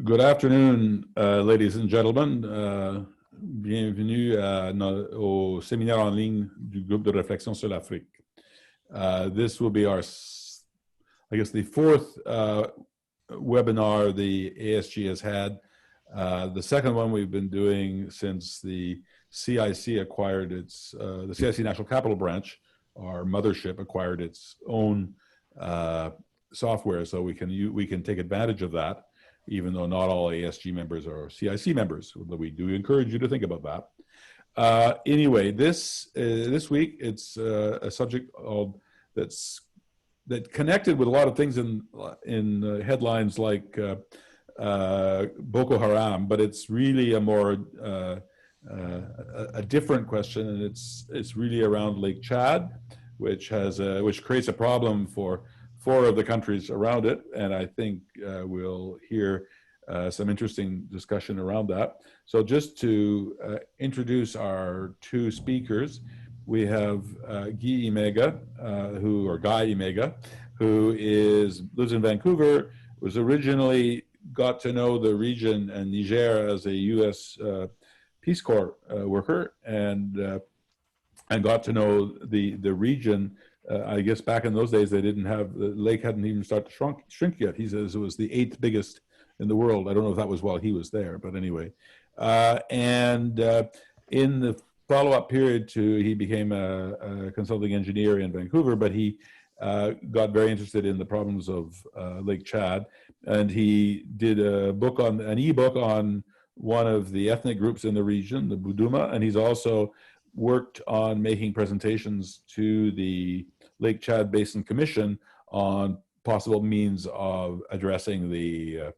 Good afternoon, ladies and gentlemen. Bienvenue au séminaire en ligne du groupe de réflexion sur l'Afrique. This will be our, I guess, the fourth webinar the ASG has had. The second one we've been doing since the CIC acquired its, the CIC National Capital Branch, our mothership, acquired its own software, so we can take advantage of that, even though not all ASG members are CIC members. We do encourage you to think about that. Anyway, this week it's a subject that connected with a lot of things in headlines like Boko Haram, but it's really a more a different question, and it's really around Lake Tchad, which creates a problem for 4 of the countries around it, and I think we'll hear some interesting discussion around that. So just to introduce our 2 speakers, we have Guy Imega, who lives in Vancouver, was originally got to know the region and Niger as a U.S. Peace Corps worker, and got to know the region. I guess back in those days, they didn't have, the lake hadn't even started to shrink yet. He says it was the 8th biggest in the world. I don't know if that was while he was there, but anyway. In the follow-up period he became a consulting engineer in Vancouver, but he got very interested in the problems of Lake Tchad, and he did an e-book on one of the ethnic groups in the region, the Buduma, and he's also worked on making presentations to the Lake Tchad Basin Commission on possible means of addressing the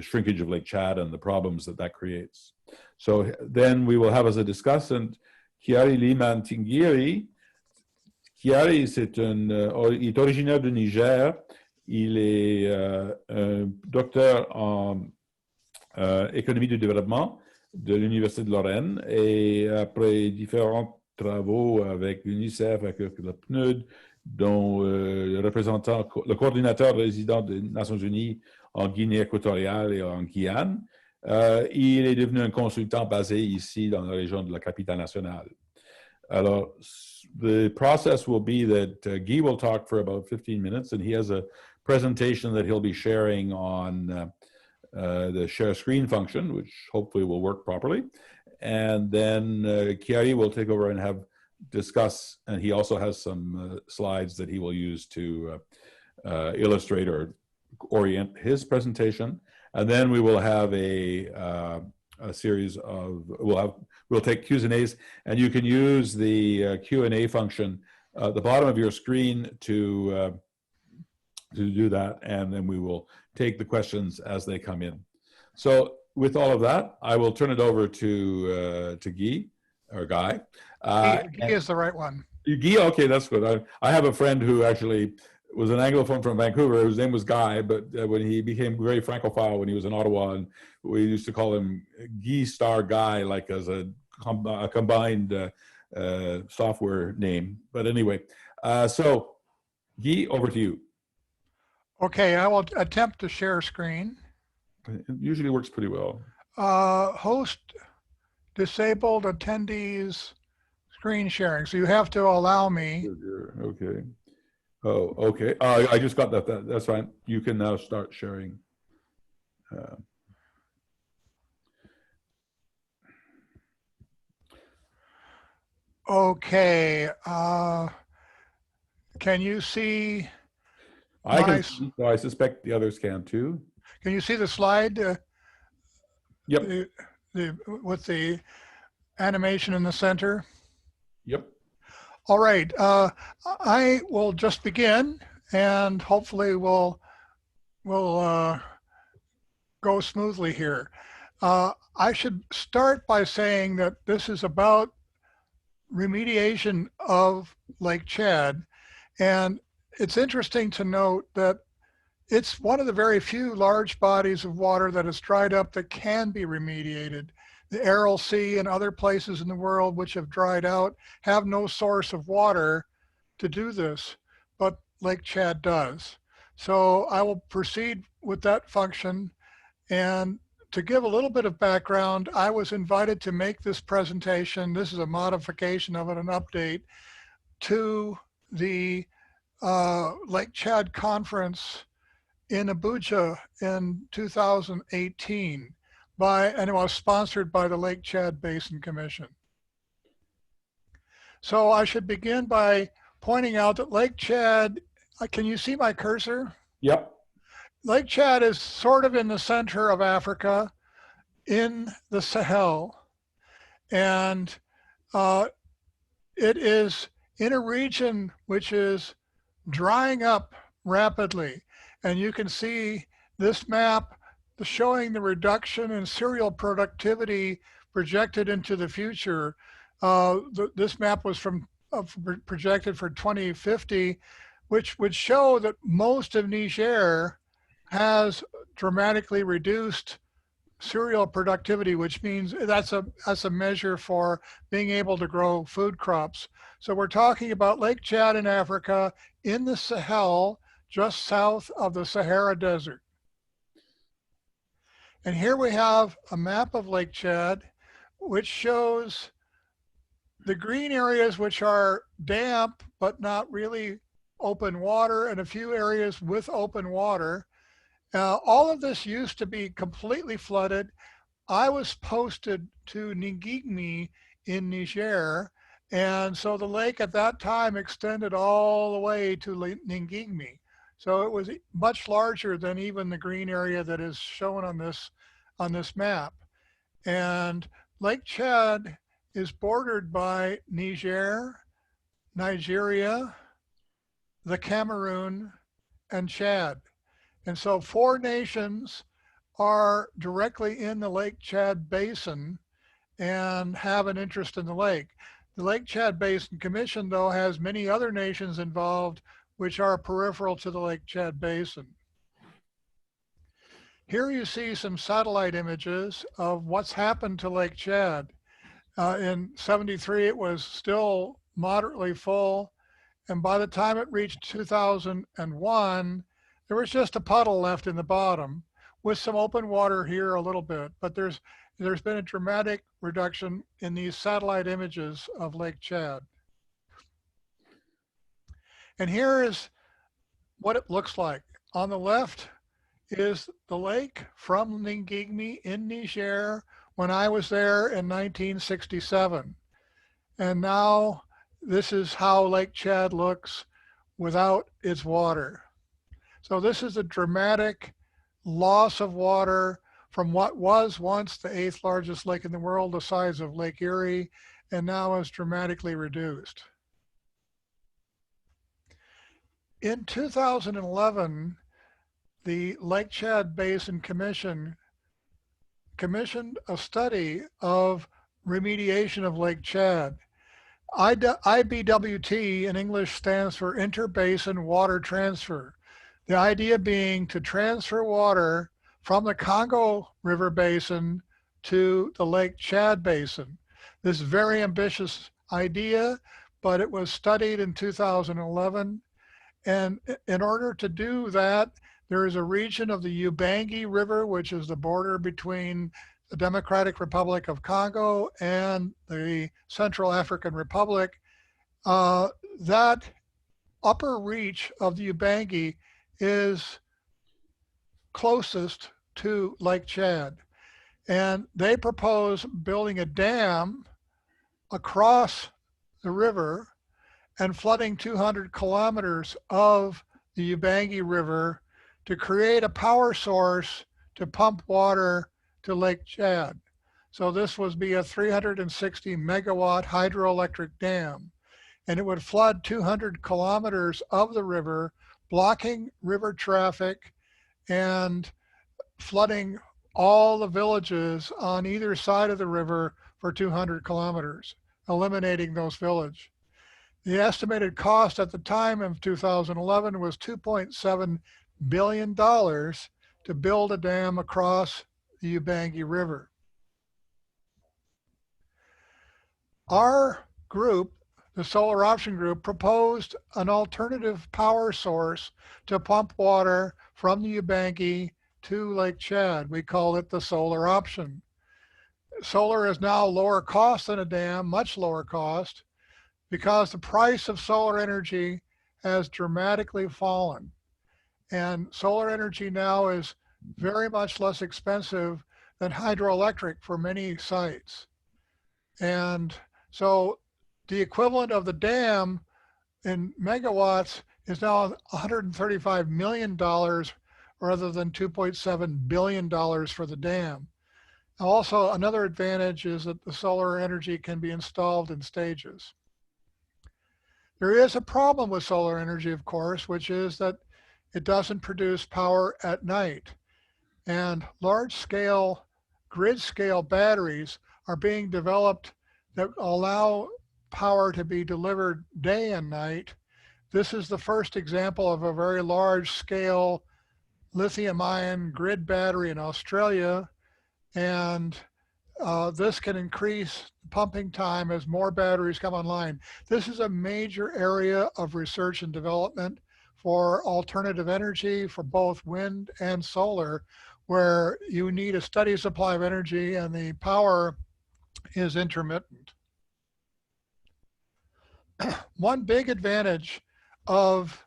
shrinkage of Lake Tchad and the problems that creates. So then we will have as a discussant Kiari Liman Tingiri. Kiari est originaire du Niger. Il est un docteur en économie du développement de l'Université de Lorraine, et après différents travaux avec l'UNICEF, avec le PNUD, dont le coordinateur résident des Nations Unies en Guinée équatoriale et en Guyane, il est devenu un consultant basé ici dans la région de la capitale nationale. Alors, the process will be that Guy will talk for about 15 minutes, and he has a presentation that he'll be sharing on the share screen function, which hopefully will work properly. And then Kiari will take over and discuss, and he also has some slides that he will use to illustrate or orient his presentation. And then we will have a series of, we'll take Q's and A's, and you can use the Q&A function at the bottom of your screen to do that, and then we will take the questions as they come in. So with all of that, I will turn it over to Guy, or Guy. Guy is the right one. Guy, okay, that's good. I have a friend who actually was an Anglophone from Vancouver. His name was Guy, but when he became very Francophile when he was in Ottawa, and we used to call him Guy Star Guy, like as a combined software name. But anyway, so Guy, over to you. Okay, I will attempt to share screen. It usually works pretty well. Host disabled attendees screen sharing. So you have to allow me. Okay. Oh, okay. I just got that. That's fine. You can now start sharing. Okay. Can you see? I can see, so I suspect the others can too. Can you see the slide? Yep. With the animation in the center? Yep. All right. I will just begin, and hopefully we'll go smoothly here. I should start by saying that this is about remediation of Lake Tchad, and it's interesting to note that it's one of the very few large bodies of water that has dried up that can be remediated. The Aral Sea and other places in the world which have dried out have no source of water to do this, but Lake Tchad does. So I will proceed with that function. And to give a little bit of background, I was invited to make this presentation. This is a modification of it, an update to the Lac Tchad conference in Abuja in 2018 and it was sponsored by the Lac Tchad Basin Commission. So I should begin by pointing out that Lac Tchad, can you see my cursor? Yep. Lac Tchad is sort of in the center of Africa in the Sahel, and it is in a region which is drying up rapidly. And you can see this map showing the reduction in cereal productivity projected into the future. This map was projected for 2050, which would show that most of Niger has dramatically reduced cereal productivity, which means that's a measure for being able to grow food crops. So we're talking about Lac Tchad in Africa, in the Sahel, just south of the Sahara Desert. And here we have a map of Lac Tchad, which shows the green areas which are damp but not really open water, and a few areas with open water. All of this used to be completely flooded. I was posted to Ngigmi in Niger, and so the lake at that time extended all the way to Ngigmi. So it was much larger than even the green area that is shown on this map. And Lac Tchad is bordered by Niger, Nigeria, the Cameroon, and Chad. And so 4 nations are directly in the Lac Tchad Basin and have an interest in the lake. The Lac Tchad Basin Commission, though, has many other nations involved which are peripheral to the Lac Tchad Basin. Here you see some satellite images of what's happened to Lac Tchad. In '73, it was still moderately full. And by the time it reached 2001, there was just a puddle left in the bottom with some open water here a little bit. But there's been a dramatic reduction in these satellite images of Lac Tchad. And here is what it looks like. On the left is the lake from Ngigmi in Niger when I was there in 1967. And now this is how Lac Tchad looks without its water. So this is a dramatic loss of water from what was once the 8th largest lake in the world, the size of Lake Erie, and now is dramatically reduced. In 2011, the Lac Tchad Basin Commission commissioned a study of remediation of Lac Tchad. IBWT in English stands for Interbasin Water Transfer. The idea being to transfer water from the Congo River Basin to the Lac Tchad Basin. This very ambitious idea, but it was studied in 2011. And in order to do that, there is a region of the Ubangi River, which is the border between the Democratic Republic of Congo and the Central African Republic. That upper reach of the Ubangi is closest to Lac Tchad. And they propose building a dam across the river and flooding 200 kilometers of the Ubangi River to create a power source to pump water to Lac Tchad. So this would be a 360 megawatt hydroelectric dam, and it would flood 200 kilometers of the river, blocking river traffic and flooding all the villages on either side of the river for 200 kilometers, eliminating those villages. The estimated cost at the time of 2011 was $2.7 billion to build a dam across the Ubangi River. Our group, the Solar Option Group proposed an alternative power source to pump water from the Ubangi to Lake Tchad. We call it the solar option. Solar is now lower cost than a dam, much lower cost, because the price of solar energy has dramatically fallen. And solar energy now is very much less expensive than hydroelectric for many sites. And so the equivalent of the dam in megawatts is now $135 million rather than $2.7 billion for the dam. Also, another advantage is that the solar energy can be installed in stages. There is a problem with solar energy, of course, which is that it doesn't produce power at night. And large-scale, grid-scale batteries are being developed that allow power to be delivered day and night. This is the first example of a very large-scale lithium-ion grid battery in Australia, and this can increase pumping time as more batteries come online. This is a major area of research and development for alternative energy for both wind and solar, where you need a steady supply of energy and the power is intermittent. One big advantage of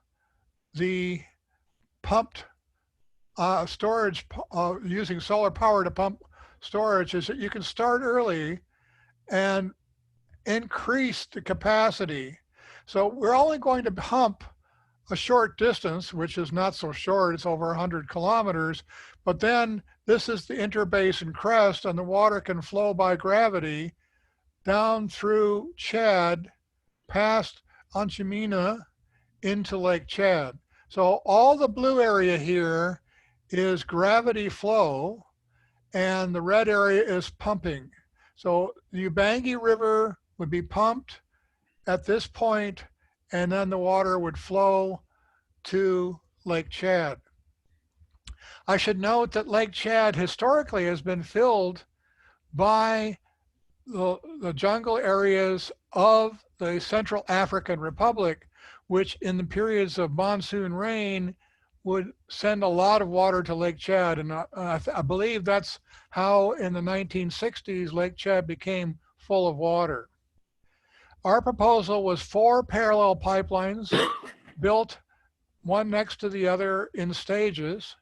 the pumped storage, using solar power to pump storage, is that you can start early and increase the capacity. So we're only going to pump a short distance, which is not so short, it's over 100 kilometers, but then this is the interbasin crest, and the water can flow by gravity down through Chad, past Anjamena, into Lake Tchad. So all the blue area here is gravity flow, and the red area is pumping. So the Ubangi River would be pumped at this point, and then the water would flow to Lake Tchad. I should note that Lake Tchad historically has been filled by the jungle areas of the Central African Republic, which in the periods of monsoon rain would send a lot of water to Lake Tchad. And I believe that's how in the 1960s Lake Tchad became full of water. Our proposal was 4 parallel pipelines built one next to the other in stages,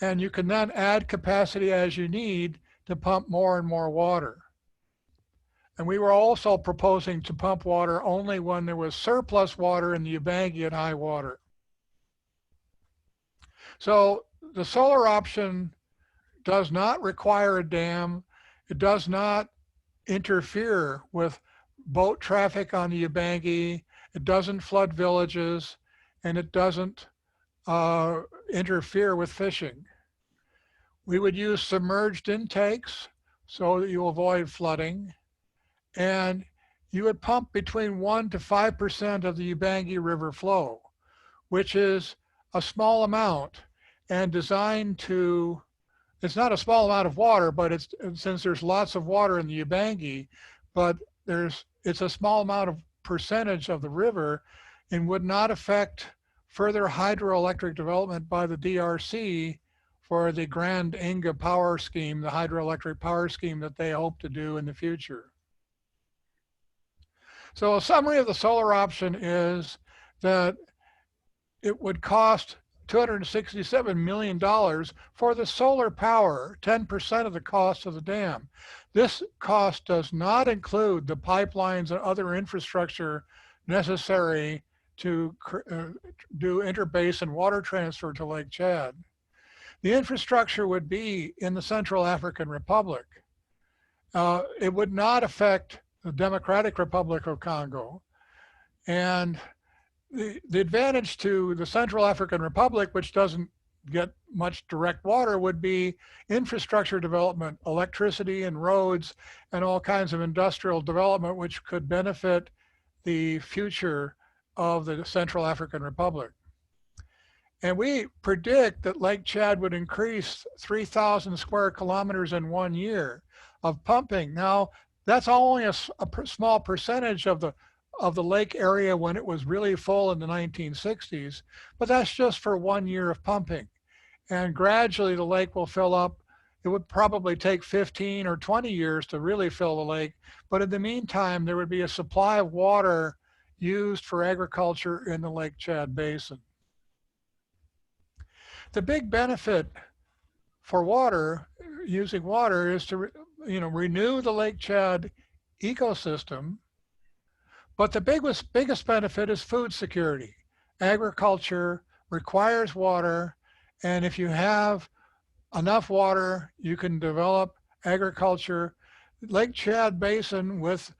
and you can then add capacity as you need to pump more and more water. And we were also proposing to pump water only when there was surplus water in the Ubangi at high water. So the solar option does not require a dam. It does not interfere with boat traffic on the Ubangi. It doesn't flood villages, and it doesn't interfere with fishing. We would use submerged intakes so that you avoid flooding, and you would pump between 1% to 5% of the Ubangi River flow, which is a small amount and designed to, it's not a small amount of water, but it's, since there's lots of water in the Ubangi, but it's a small amount of percentage of the river and would not affect further hydroelectric development by the DRC for the Grand Inga power scheme, the hydroelectric power scheme that they hope to do in the future. So a summary of the solar option is that it would cost $267 million for the solar power, 10% of the cost of the dam. This cost does not include the pipelines and other infrastructure necessary to do interbasin water transfer to Lake Tchad. The infrastructure would be in the Central African Republic. It would not affect the Democratic Republic of Congo. And the advantage to the Central African Republic, which doesn't get much direct water, would be infrastructure development, electricity and roads, and all kinds of industrial development, which could benefit the future of the Central African Republic. And we predict that Lake Tchad would increase 3,000 square kilometers in 1 year of pumping. Now, that's only a small percentage of the of the lake area when it was really full in the 1960s, but that's just for 1 year of pumping. And gradually the lake will fill up. It would probably take 15 or 20 years to really fill the lake, but in the meantime, there would be a supply of water used for agriculture in the Lake Tchad basin. The big benefit for water, using water, is to renew the Lake Tchad ecosystem, but the biggest benefit is food security. Agriculture requires water, and if you have enough water, you can develop agriculture. Lake Tchad basin with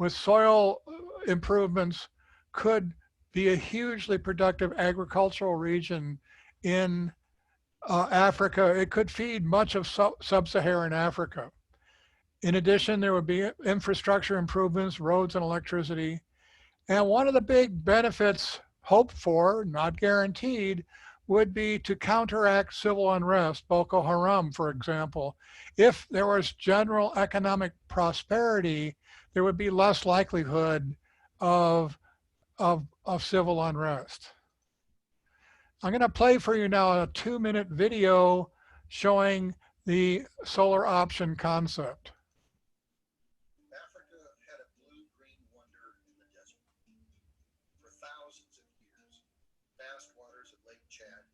soil improvements could be a hugely productive agricultural region in Africa. It could feed much of sub-Saharan Africa. In addition, there would be infrastructure improvements, roads and electricity. And one of the big benefits hoped for, not guaranteed, would be to counteract civil unrest, Boko Haram, for example. If there was general economic prosperity, there would be less likelihood of civil unrest. I'm going to play for you now a 2-minute video showing the solar option concept. Africa had a blue-green wonder in the desert. For thousands of years, vast waters of Lake Tchad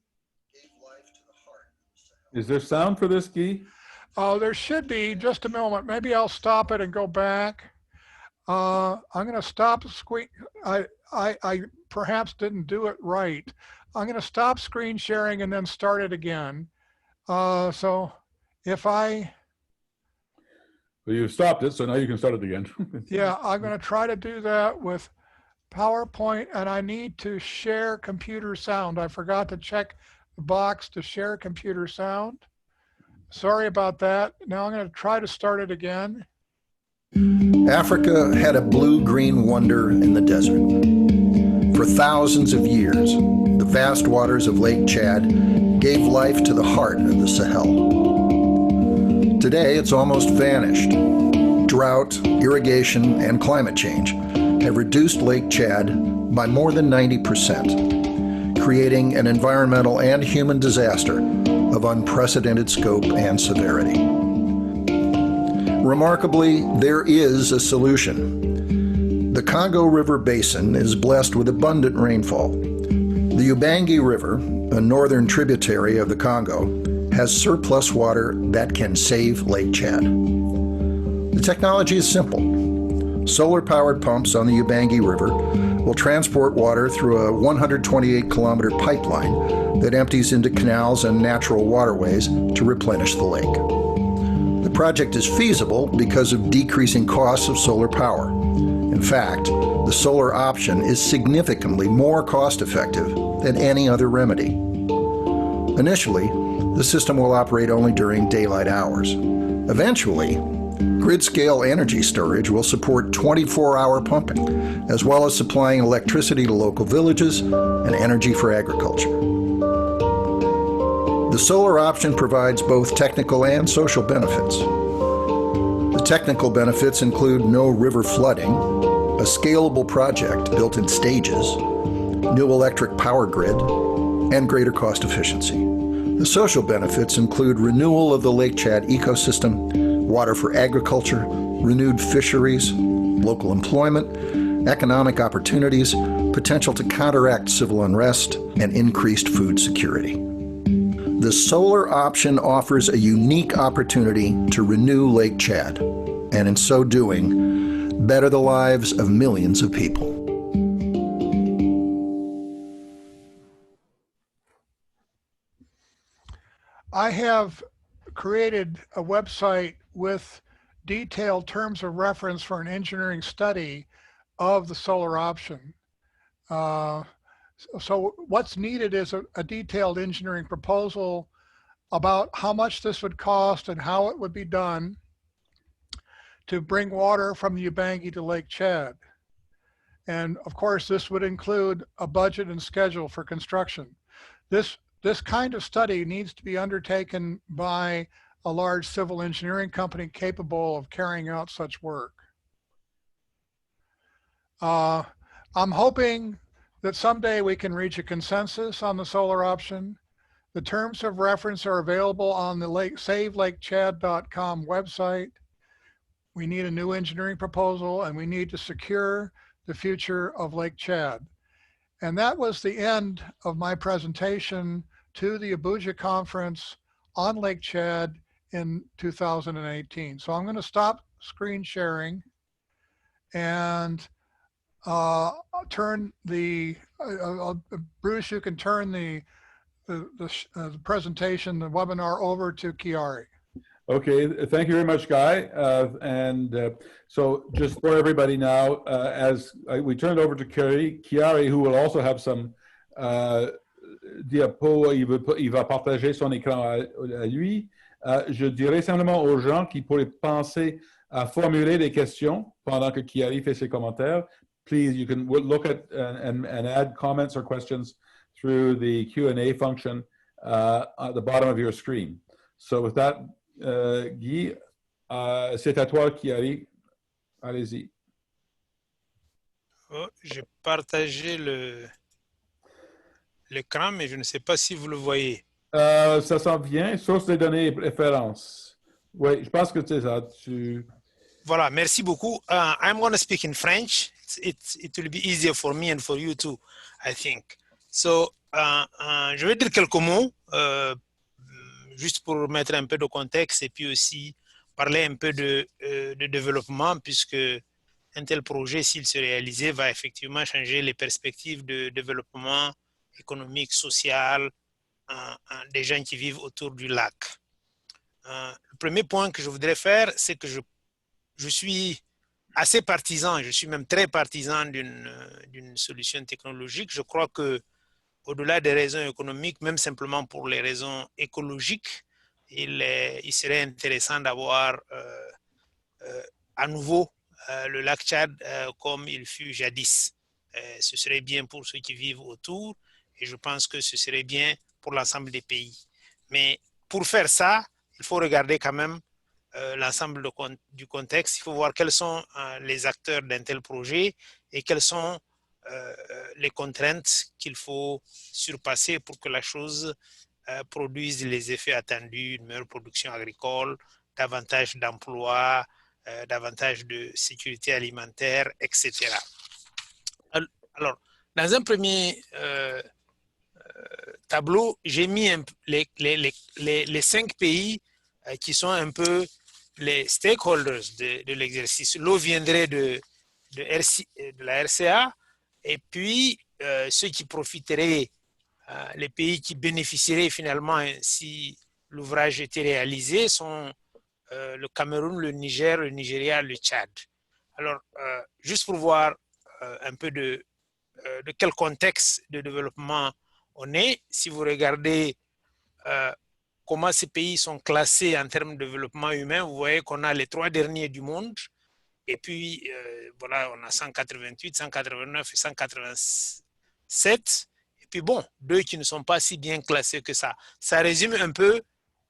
gave life to the heart of the Sahel. Is there sound for this, Guy? Oh, there should be. Just a moment. Maybe I'll stop it and go back. I'm going to stop screen. I perhaps didn't do it right. I'm going to stop screen sharing and then start it again. So if I... Well, you stopped it, so now you can start it again. Yeah, I'm going to try to do that with PowerPoint, and I need to share computer sound. I forgot to check the box to share computer sound. Sorry about that. Now I'm going to try to start it again. Africa had a blue-green wonder in the desert. For thousands of years, the vast waters of Lake Tchad gave life to the heart of the Sahel. Today, it's almost vanished. Drought, irrigation, and climate change have reduced Lake Tchad by more than 90%, creating an environmental and human disaster of unprecedented scope and severity. Remarkably, there is a solution. The Congo River basin is blessed with abundant rainfall. The Ubangi River, a northern tributary of the Congo, has surplus water that can save Lake Tchad. The technology is simple. Solar-powered pumps on the Ubangi River will transport water through a 128-kilometer pipeline that empties into canals and natural waterways to replenish the lake. The project is feasible because of decreasing costs of solar power. In fact, the solar option is significantly more cost-effective than any other remedy. Initially, the system will operate only during daylight hours. Eventually, grid-scale energy storage will support 24-hour pumping, as well as supplying electricity to local villages and energy for agriculture. The solar option provides both technical and social benefits. The technical benefits include no river flooding, a scalable project built in stages, new electric power grid, and greater cost efficiency. The social benefits include renewal of the Lake Tchad ecosystem, water for agriculture, renewed fisheries, local employment, economic opportunities, potential to counteract civil unrest, and increased food security. The solar option offers a unique opportunity to renew Lake Tchad, and in so doing, better the lives of millions of people. I have created a website with detailed terms of reference for an engineering study of the solar option. So what's needed is a detailed engineering proposal about how much this would cost and how it would be done to bring water from the Ubangi to Lake Tchad. And of course, this would include a budget and schedule for construction. This kind of study needs to be undertaken by a large civil engineering company capable of carrying out such work. I'm hoping that someday we can reach a consensus on the solar option. The terms of reference are available on the savelakechad.com website. We need a new engineering proposal, and we need to secure the future of Lake Chad. And that was the end of my presentation to the Abuja conference on Lake Chad in 2018. So I'm going to stop screen sharing and turn the, Bruce, you can turn the presentation, the webinar over to Chiari. Okay, thank you very much, Guy. So just for everybody now, we turn it over to Chiari, who will also have some diapos. Il va partager son écran à lui. Je dirais simplement aux gens qui pourraient penser à formuler des questions pendant que Chiari fait ses commentaires. Please, you can look at and add comments or questions through the Q&A function at the bottom of your screen. So with that, Guy, c'est à toi, Chiari. Allez-y. Oh, j'ai partagé l'écran, mais je ne sais pas si vous le voyez. Ça s'en vient, source des données et préférences. Oui, je pense que c'est ça. Voilà, merci beaucoup. I'm going to speak in French. It will be easier for me and for you too, I think. So, je vais dire quelques mots, juste pour mettre un peu de contexte et puis aussi parler un peu de développement, puisque un tel projet, s'il se réalisait, va effectivement changer les perspectives de développement économique, social, des gens qui vivent autour du lac. Le premier point que je voudrais faire, c'est que je suis assez partisan, je suis même très partisan d'une solution technologique. Je crois que au-delà des raisons économiques, même simplement pour les raisons écologiques, il serait intéressant d'avoir à nouveau le lac Tchad comme il fut jadis. Ce serait bien pour ceux qui vivent autour et je pense que ce serait bien pour l'ensemble des pays. Mais pour faire ça, il faut regarder quand même l'ensemble du contexte. Il faut voir quels sont les acteurs d'un tel projet et quelles sont les contraintes qu'il faut surpasser pour que la chose produise les effets attendus, une meilleure production agricole, davantage d'emplois, davantage de sécurité alimentaire, etc. Alors, dans un premier tableau, j'ai mis les 5 pays qui sont un peu les stakeholders de l'exercice. L'eau viendrait de la RCA et puis ceux qui profiteraient, les pays qui bénéficieraient finalement si l'ouvrage était réalisé sont le Cameroun, le Niger, le Nigeria, le Tchad. Alors, juste pour voir un peu de quel contexte de développement on est, si vous regardez comment ces pays sont classés en termes de développement humain, vous voyez qu'on a les 3 derniers du monde, et puis voilà, on a 188, 189 et 187, et puis bon, 2 qui ne sont pas si bien classés que ça. Ça résume un peu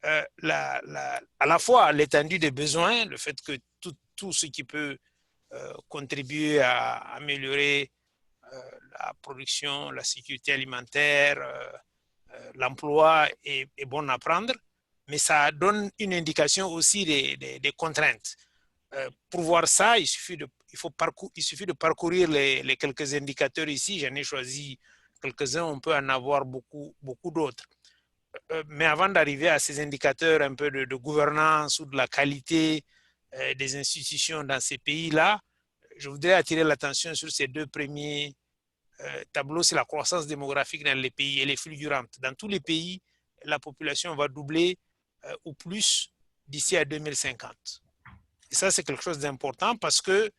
à la fois l'étendue des besoins, le fait que tout ce qui peut contribuer à améliorer la production, la sécurité alimentaire, l'emploi est bon à prendre, mais ça donne une indication aussi des contraintes. Pour voir ça, il suffit de parcourir les quelques indicateurs ici. J'en ai choisi quelques-uns, on peut en avoir beaucoup d'autres. Mais avant d'arriver à ces indicateurs un peu de gouvernance ou de la qualité des institutions dans ces pays-là, je voudrais attirer l'attention sur ces 2 premiers tableaux. C'est la croissance démographique dans les pays. Elle est fulgurante. Dans tous les pays, la population va doubler ou plus d'ici à 2050. Et ça, c'est quelque chose d'important parce que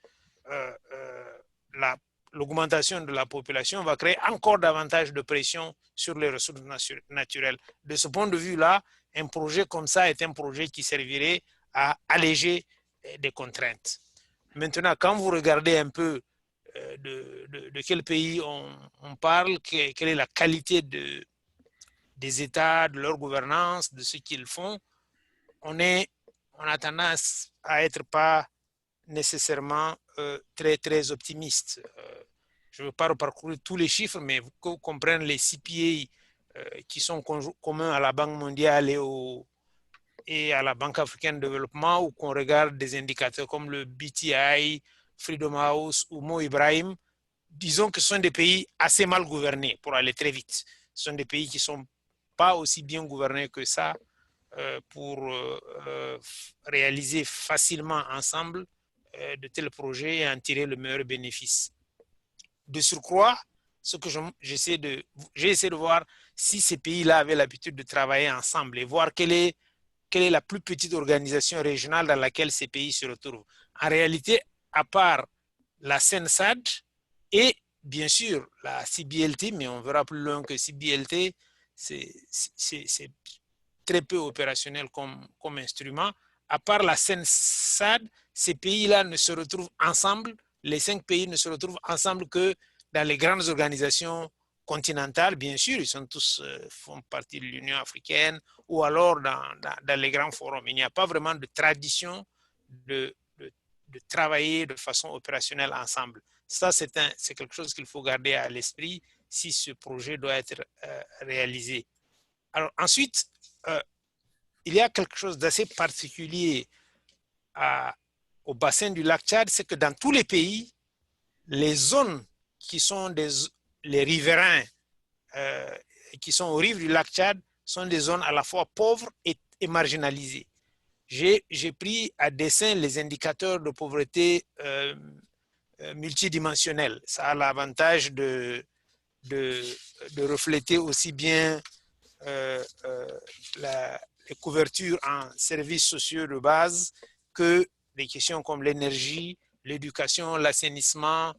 l'augmentation de la population va créer encore davantage de pression sur les ressources naturelles. De ce point de vue-là, un projet comme ça est un projet qui servirait à alléger des contraintes. Maintenant, quand vous regardez un peu de quel pays on parle, quelle est la qualité des États, de leur gouvernance, de ce qu'ils font, on a tendance à être pas nécessairement très optimiste. je ne veux pas reparcourir tous les chiffres, mais qu'on comprenne les CPA qui sont communs à la Banque mondiale et à la Banque africaine de développement, ou qu'on regarde des indicateurs comme le BTI, Freedom House ou Mo Ibrahim, disons que ce sont des pays assez mal gouvernés, pour aller très vite. Ce sont des pays qui ne sont pas aussi bien gouvernés que ça pour réaliser facilement ensemble de tels projets et en tirer le meilleur bénéfice. De surcroît, ce que j'ai essayé de voir si ces pays-là avaient l'habitude de travailler ensemble et voir quelle est la plus petite organisation régionale dans laquelle ces pays se retrouvent. En réalité, à part la CENSAD et bien sûr la CBLT, mais on verra plus loin que CBLT, c'est très peu opérationnel comme instrument. À part la CENSAD, ces pays-là ne se retrouvent ensemble, les 5 pays ne se retrouvent ensemble que dans les grandes organisations continentales, bien sûr, ils sont tous font partie de l'Union africaine ou alors dans les grands forums. Il n'y a pas vraiment de tradition de travailler de façon opérationnelle ensemble. Ça, c'est quelque chose qu'il faut garder à l'esprit si ce projet doit être réalisé. Alors ensuite, il y a quelque chose d'assez particulier au bassin du lac Tchad, c'est que dans tous les pays, les zones qui sont les riverains qui sont aux rives du lac Tchad sont des zones à la fois pauvres et marginalisées. J'ai pris à dessein les indicateurs de pauvreté multidimensionnels. Ça a l'avantage de refléter aussi bien les couvertures en services sociaux de base que des questions comme l'énergie, l'éducation, l'assainissement,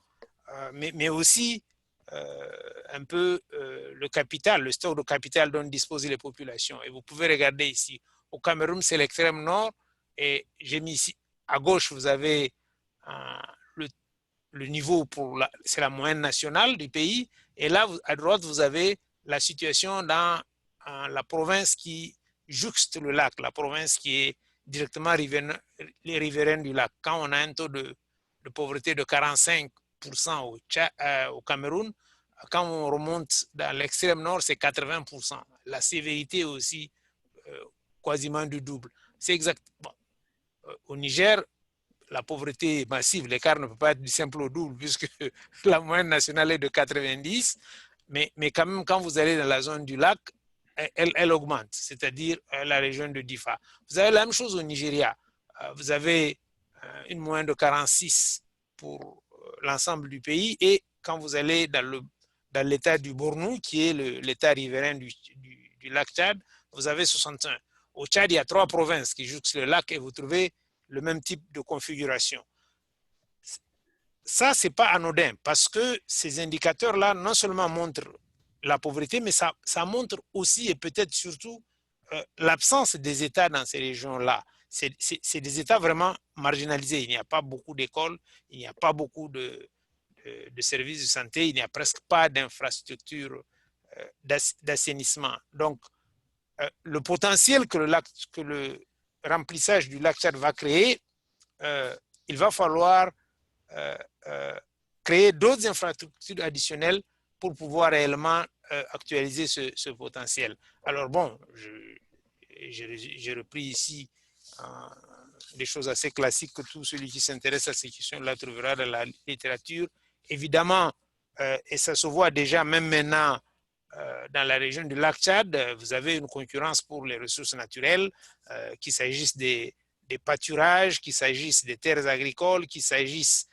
mais aussi un peu le capital, le stock de capital dont disposent les populations. Et vous pouvez regarder ici. Au Cameroun, c'est l'extrême nord. Et j'ai mis ici, à gauche, vous avez le niveau c'est la moyenne nationale du pays. Et là, à droite, vous avez la situation dans la province qui jouxte le lac, la province qui est directement les riveraines du lac. Quand on a un taux de pauvreté de 45% au Cameroun, quand on remonte dans l'extrême nord, c'est 80%. La sévérité est aussi quasiment du double. C'est exact. Bon. Au Niger, la pauvreté est massive. L'écart ne peut pas être du simple au double puisque la moyenne nationale est de 90. Mais quand même, quand vous allez dans la zone du lac, elle augmente, c'est-à-dire la région de Difa. Vous avez la même chose au Nigeria. Vous avez une moyenne de 46 pour l'ensemble du pays. Et quand vous allez dans l'état du Bornou, qui est l'état riverain du lac Tchad, vous avez 61. Au Tchad, il y a 3 provinces qui jouxtent le lac et vous trouvez le même type de configuration. Ça, ce n'est pas anodin parce que ces indicateurs-là, non seulement montrent la pauvreté, mais ça montre aussi et peut-être surtout l'absence des États dans ces régions-là. C'est des États vraiment marginalisés. Il n'y a pas beaucoup d'écoles, il n'y a pas beaucoup de services de santé, il n'y a presque pas d'infrastructures d'assainissement. Donc, le potentiel que le remplissage du lac Tchad va créer, il va falloir créer d'autres infrastructures additionnelles pour pouvoir réellement actualiser ce potentiel. Alors bon, j'ai repris ici des choses assez classiques que tout celui qui s'intéresse à ces questions-là trouvera dans la littérature. Évidemment, et ça se voit déjà même maintenant dans la région du lac Tchad, vous avez une concurrence pour les ressources naturelles, qu'il s'agisse des pâturages, qu'il s'agisse des terres agricoles, qu'il s'agisse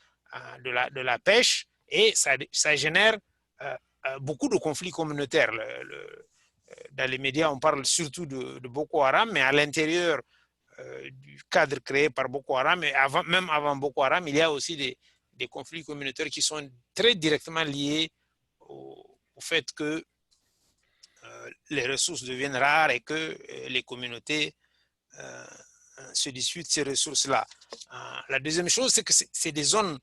de la pêche, et ça génère beaucoup de conflits communautaires. Dans les médias, on parle surtout de Boko Haram, mais à l'intérieur du cadre créé par Boko Haram, et même avant Boko Haram, il y a aussi des conflits communautaires qui sont très directement liés au fait que les ressources deviennent rares et que les communautés se disputent ces ressources-là. La deuxième chose, c'est que c'est des zones,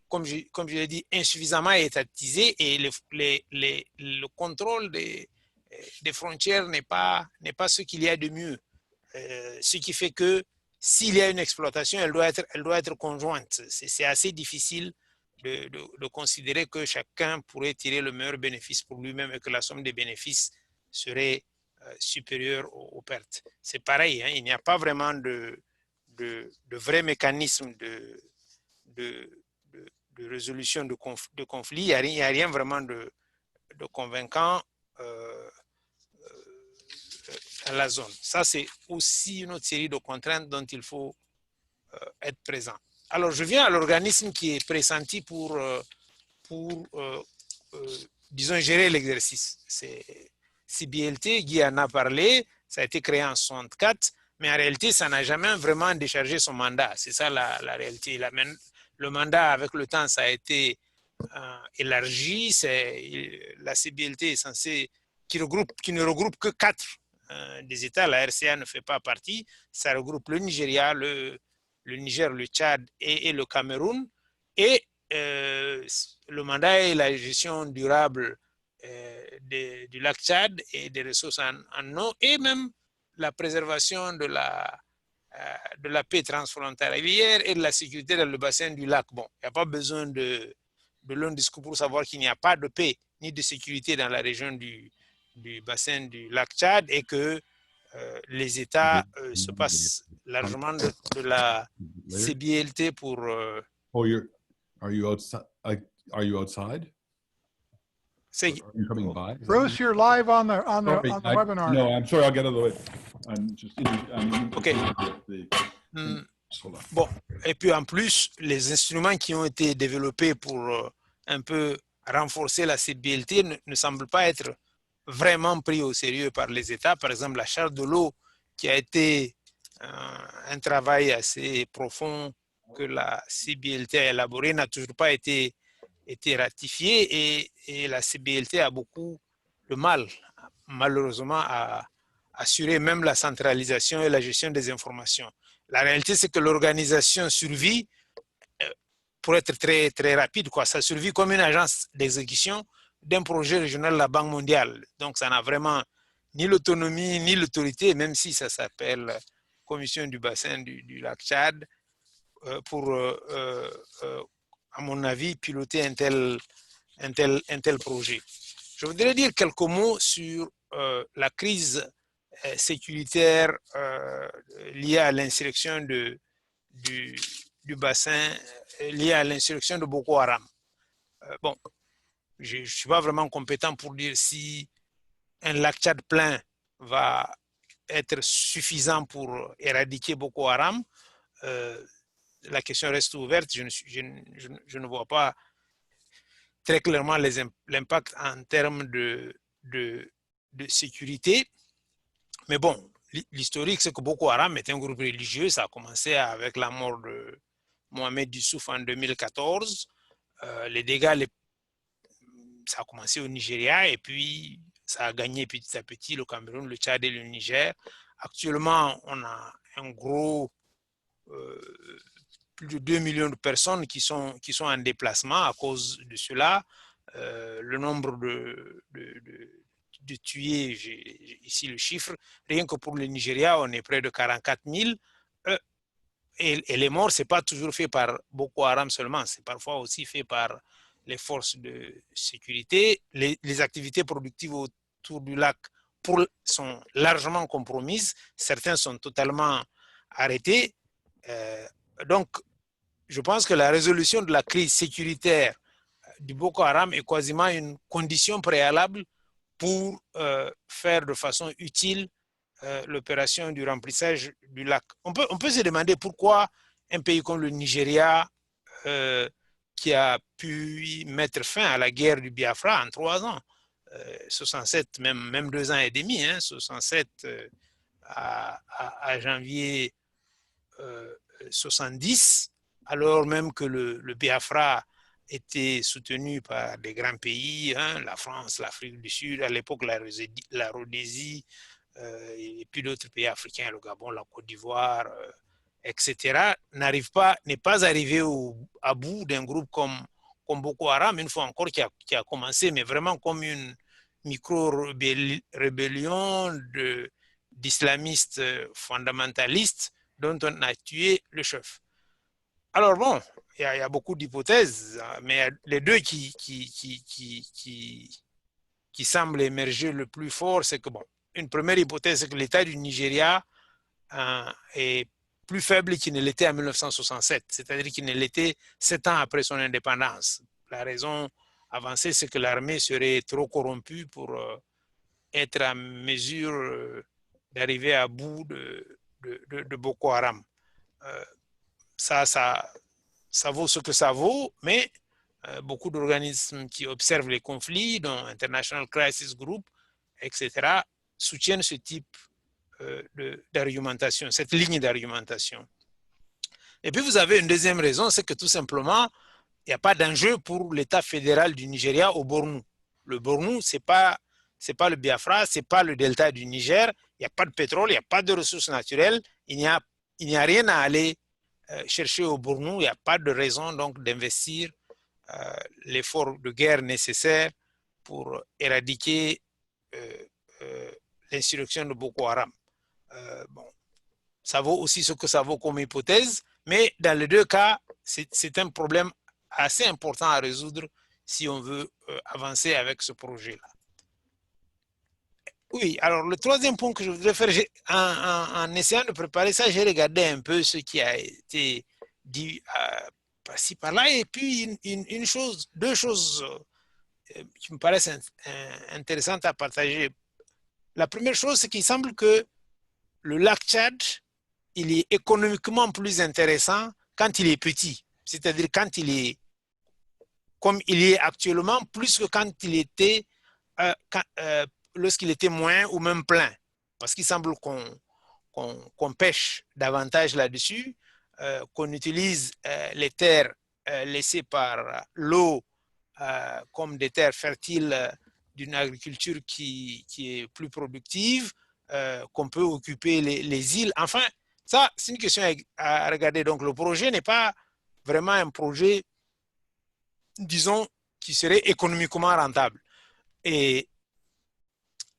comme je l'ai dit, insuffisamment étatisées et le contrôle des frontières n'est pas ce qu'il y a de mieux. Ce qui fait que s'il y a une exploitation, elle doit être conjointe. C'est assez difficile de considérer que chacun pourrait tirer le meilleur bénéfice pour lui-même et que la somme des bénéfices serait supérieure aux pertes. C'est pareil, hein, il n'y a pas vraiment de vrai mécanisme de résolution de conflit. Il n'y a rien vraiment de convaincant à la zone. Ça, c'est aussi une autre série de contraintes dont il faut être présent. Alors, je viens à l'organisme qui est pressenti pour disons, gérer l'exercice. C'est CBLT, Guy en a parlé, ça a été créé en 1964, mais en réalité, ça n'a jamais vraiment déchargé son mandat. C'est ça la réalité. Le mandat, avec le temps, ça a été élargi. La CBLT est censée, qui ne regroupe que 4 des États. La RCA ne fait pas partie. Ça regroupe le Nigeria, le Niger, le Tchad et le Cameroun. Et le mandat est la gestion durable du lac Tchad et des ressources en eau et même la préservation de la paix transfrontalière et de la sécurité dans le bassin du lac. Bon, il n'y a pas besoin de long discours pour savoir qu'il n'y a pas de paix ni de sécurité dans la région du bassin du lac Tchad et que les États se passent largement de la CBLT pour... Are you outside? Are you outside? Are you coming by? Bruce, you're live on the webinar. No, I'm sorry. I'll get out of the way. Okay. Bon, et puis en plus, les instruments qui ont été développés pour un peu renforcer la CBLT ne semblent pas être vraiment pris au sérieux par les États. Par exemple, la charte de l'eau, qui a été un travail assez profond que la CBLT a élaboré, n'a toujours pas été ratifiée et la CBLT a beaucoup de mal, malheureusement, à assurer même la centralisation et la gestion des informations. La réalité, c'est que l'organisation survit, pour être très, très rapide, ça survit comme une agence d'exécution d'un projet régional de la Banque mondiale. Donc, ça n'a vraiment ni l'autonomie, ni l'autorité, même si ça s'appelle Commission du bassin du lac Tchad, pour, à mon avis, piloter un tel projet. Je voudrais dire quelques mots sur la crise sécuritaire liée à l'insurrection du bassin, liée à l'insurrection de Boko Haram. Bon, je ne suis pas vraiment compétent pour dire si un lac Tchad plein va être suffisant pour éradiquer Boko Haram. La question reste ouverte. Je ne vois pas très clairement l'impact en termes de sécurité. Mais bon, l'historique, c'est que Boko Haram est un groupe religieux. Ça a commencé avec la mort de Mohamed Youssouf en 2014. Les dégâts, ça a commencé au Nigeria et puis ça a gagné petit à petit le Cameroun, le Tchad et le Niger. Actuellement, on a un gros... plus de 2 millions de personnes qui sont en déplacement à cause de cela. Le nombre de tués, j'ai ici le chiffre, rien que pour le Nigeria, on est près de 44 000. Et les morts, ce n'est pas toujours fait par Boko Haram seulement, c'est parfois aussi fait par les forces de sécurité. Les activités productives autour du lac sont largement compromises, certains sont totalement arrêtés. Donc, je pense que la résolution de la crise sécuritaire du Boko Haram est quasiment une condition préalable pour faire de façon utile l'opération du remplissage du lac. On peut se demander pourquoi un pays comme le Nigeria, qui a pu mettre fin à la guerre du Biafra en 3 ans, 67, même 2 ans et demi, 67 à janvier 70, alors même que le Biafra était soutenu par des grands pays, la France, l'Afrique du Sud, à l'époque la Rhodésie, et puis d'autres pays africains, le Gabon, la Côte d'Ivoire, etc., n'est pas arrivé à bout d'un groupe comme Boko Haram, une fois encore, qui a commencé, mais vraiment comme une micro-rébellion d'islamistes fondamentalistes dont on a tué le chef. Alors bon, il y a beaucoup d'hypothèses, mais les deux qui semblent émerger le plus fort, c'est que, bon, une première hypothèse, c'est que l'État du Nigeria est plus faible qu'il ne l'était en 1967, c'est-à-dire qu'il ne l'était 7 ans après son indépendance. La raison avancée, c'est que l'armée serait trop corrompue pour être en mesure d'arriver à bout de Boko Haram. Ça vaut ce que ça vaut, mais beaucoup d'organismes qui observent les conflits, dont International Crisis Group, etc., soutiennent ce type d'argumentation, cette ligne d'argumentation. Et puis vous avez une deuxième raison, c'est que tout simplement, il n'y a pas d'enjeu pour l'État fédéral du Nigeria au Bornou. Le Bornou, c'est pas le Biafra, c'est pas le delta du Niger, il n'y a pas de pétrole, il n'y a pas de ressources naturelles, il n'y a rien à aller chercher au Bornou, il n'y a pas de raison donc d'investir l'effort de guerre nécessaire pour éradiquer l'insurrection de Boko Haram. Bon, ça vaut aussi ce que ça vaut comme hypothèse, mais dans les deux cas, c'est un problème assez important à résoudre si on veut avancer avec ce projet-là. Oui, alors le troisième point que je voudrais faire, en essayant de préparer ça, j'ai regardé un peu ce qui a été dit par-ci, par-là, et puis deux choses qui me paraissent intéressantes à partager. La première chose, c'est qu'il semble que le lac Tchad, il est économiquement plus intéressant quand il est petit, c'est-à-dire quand il est comme il est actuellement, plus que quand il était lorsqu'il était moins ou même plein, parce qu'il semble qu'on pêche davantage là-dessus, qu'on utilise les terres laissées par l'eau comme des terres fertiles d'une agriculture qui est plus productive, qu'on peut occuper les îles. Enfin, ça, c'est une question à regarder. Donc, le projet n'est pas vraiment un projet, disons, qui serait économiquement rentable. Et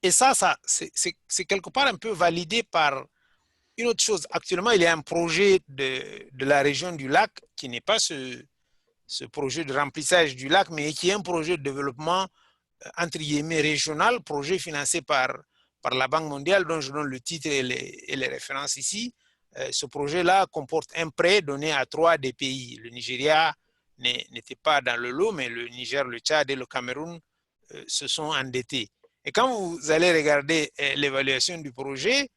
ça c'est quelque part un peu validé par une autre chose. Actuellement, il y a un projet de la région du lac qui n'est pas ce projet de remplissage du lac, mais qui est un projet de développement entre guillemets régional, projet financé par la Banque mondiale, dont je donne le titre et les références ici. Ce projet-là comporte un prêt donné à 3 des pays. Le Nigeria n'était pas dans le lot, mais le Niger, le Tchad et le Cameroun se sont endettés. Et quand vous allez regarder l'évaluation du projet,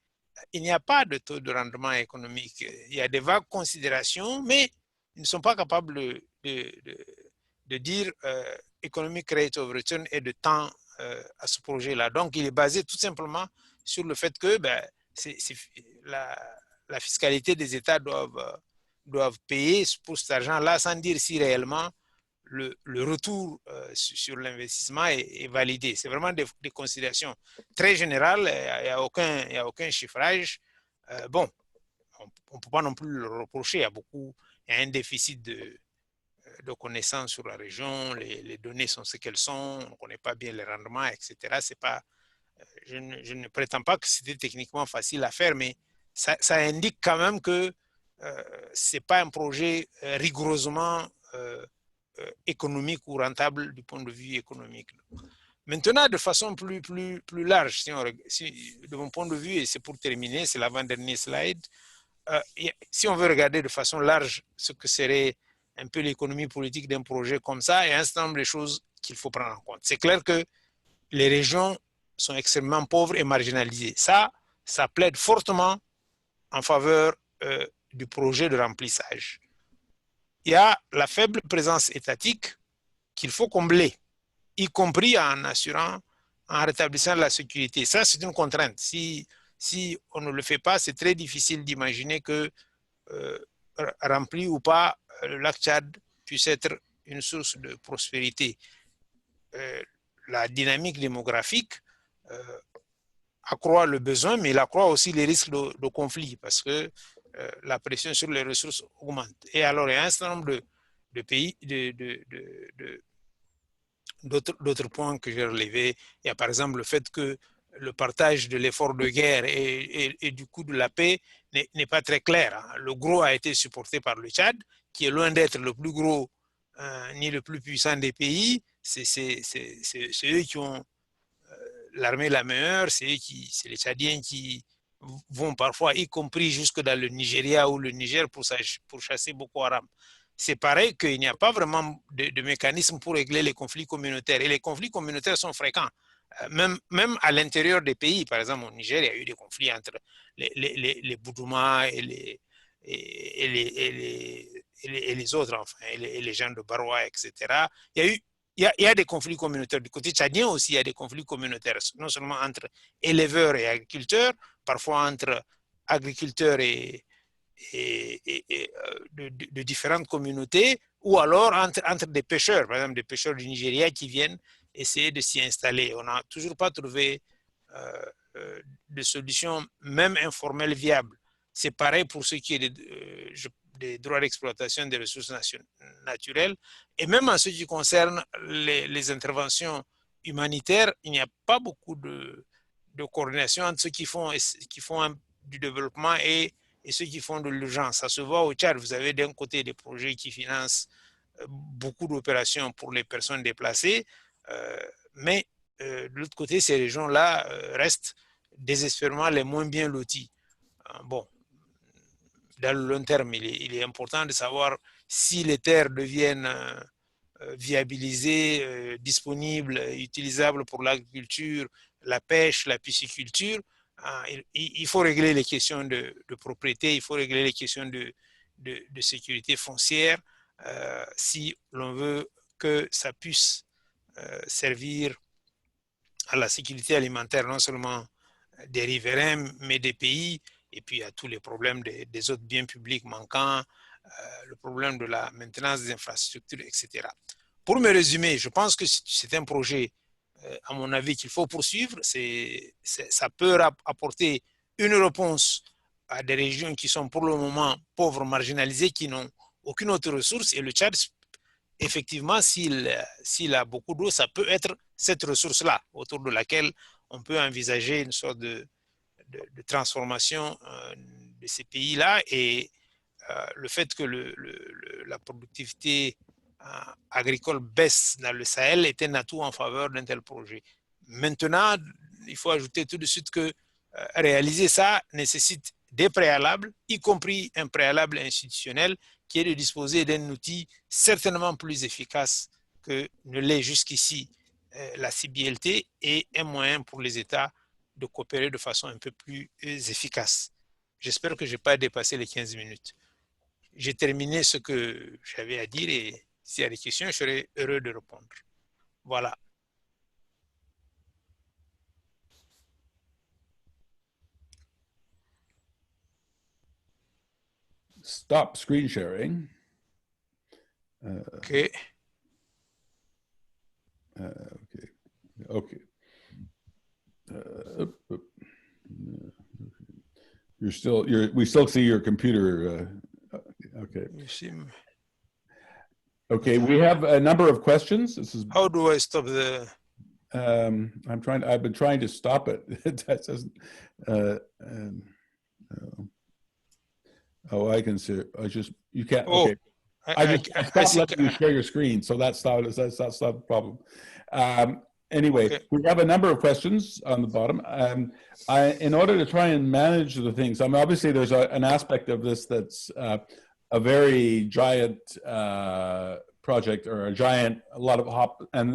il n'y a pas de taux de rendement économique. Il y a des vagues considérations, mais ils ne sont pas capables de dire economic rate of return et de temps à ce projet-là. Donc, il est basé tout simplement sur le fait que la fiscalité des États doivent payer pour cet argent-là sans dire si réellement le retour sur l'investissement est validé. C'est vraiment des considérations très générales, il n'y a aucun chiffrage. Bon, on ne peut pas non plus le reprocher, il y a un déficit de connaissances sur la région, les données sont ce qu'elles sont, on ne connaît pas bien les rendements, etc. C'est pas, je ne prétends pas que c'était techniquement facile à faire, mais ça indique quand même que ce n'est pas un projet rigoureusement économique ou rentable du point de vue économique. Maintenant, de façon plus large, de mon point de vue, et c'est pour terminer, c'est l'avant-dernier slide, si on veut regarder de façon large ce que serait un peu l'économie politique d'un projet comme ça, il y a un certain nombre de choses qu'il faut prendre en compte. C'est clair que les régions sont extrêmement pauvres et marginalisées. Ça plaide fortement en faveur du projet de remplissage. Il y a la faible présence étatique qu'il faut combler, y compris en rétablissant la sécurité. Ça, c'est une contrainte. Si on ne le fait pas, c'est très difficile d'imaginer que, rempli ou pas, le lac Tchad puisse être une source de prospérité. La dynamique démographique accroît le besoin, mais il accroît aussi les risques de conflit parce que la pression sur les ressources augmente. Et alors, il y a un certain nombre de pays, d'autres points que j'ai relevés. Il y a par exemple le fait que le partage de l'effort de guerre et du coût de la paix n'est pas très clair. Le gros a été supporté par le Tchad, qui est loin d'être le plus gros ni le plus puissant des pays, c'est eux qui ont l'armée la meilleure, c'est les Tchadiens qui vont parfois, y compris jusque dans le Nigeria ou le Niger, pour chasser Boko Haram. C'est pareil qu'il n'y a pas vraiment de mécanisme pour régler les conflits communautaires. Et les conflits communautaires sont fréquents. Même à l'intérieur des pays, par exemple au Niger, il y a eu des conflits entre les Boudouma et les autres, enfin, et les gens de Baroua, etc. Il y a des conflits communautaires. Du côté tchadien aussi, il y a des conflits communautaires, non seulement entre éleveurs et agriculteurs, parfois entre agriculteurs de différentes communautés, ou alors entre des pêcheurs, par exemple des pêcheurs du Nigeria qui viennent essayer de s'y installer. On n'a toujours pas trouvé de solution, même informelle, viable. C'est pareil pour ce qui est des droits d'exploitation des ressources naturelles. Et même en ce qui concerne les interventions humanitaires, il n'y a pas beaucoup de coordination entre ceux qui font du développement et ceux qui font de l'urgence. Ça se voit au Tchad. Vous avez d'un côté des projets qui financent beaucoup d'opérations pour les personnes déplacées, mais de l'autre côté, ces régions-là restent désespérément les moins bien loties. Bon, dans le long terme, il est important de savoir si les terres deviennent viabilisées, disponibles, utilisables pour l'agriculture, la pêche, la pisciculture. Il faut régler les questions de propriété, il faut régler les questions de sécurité foncière si l'on veut que ça puisse servir à la sécurité alimentaire, non seulement des riverains, mais des pays, et puis à tous les problèmes des autres biens publics manquants, le problème de la maintenance des infrastructures, etc. Pour me résumer, je pense que c'est un projet, à mon avis, qu'il faut poursuivre. Ça peut apporter une réponse à des régions qui sont pour le moment pauvres, marginalisées, qui n'ont aucune autre ressource. Et le Tchad, effectivement, s'il a beaucoup d'eau, ça peut être cette ressource-là, autour de laquelle on peut envisager une sorte de transformation de ces pays-là. Et le fait que la productivité agricole baisse dans le Sahel est un atout en faveur d'un tel projet. Maintenant, il faut ajouter tout de suite que réaliser ça nécessite des préalables, y compris un préalable institutionnel qui est de disposer d'un outil certainement plus efficace que ne l'est jusqu'ici la CBLT, et un moyen pour les États de coopérer de façon un peu plus efficace. J'espère que je n'ai pas dépassé les 15 minutes. J'ai terminé ce que j'avais à dire, et s'il y a des questions, je serai heureux de répondre. Voilà. Stop screen sharing. OK. Okay. Okay. We still see your computer. Okay. Okay, we have a number of questions. How do I stop the? I've been trying to stop it. That doesn't. Oh, I can see. You can't. Oh, okay. I stopped letting you share your screen, so that's not the problem. Anyway, okay. We have a number of questions on the bottom. In order to try and manage the things, obviously there's an aspect of this that's a very giant project, or a lot of and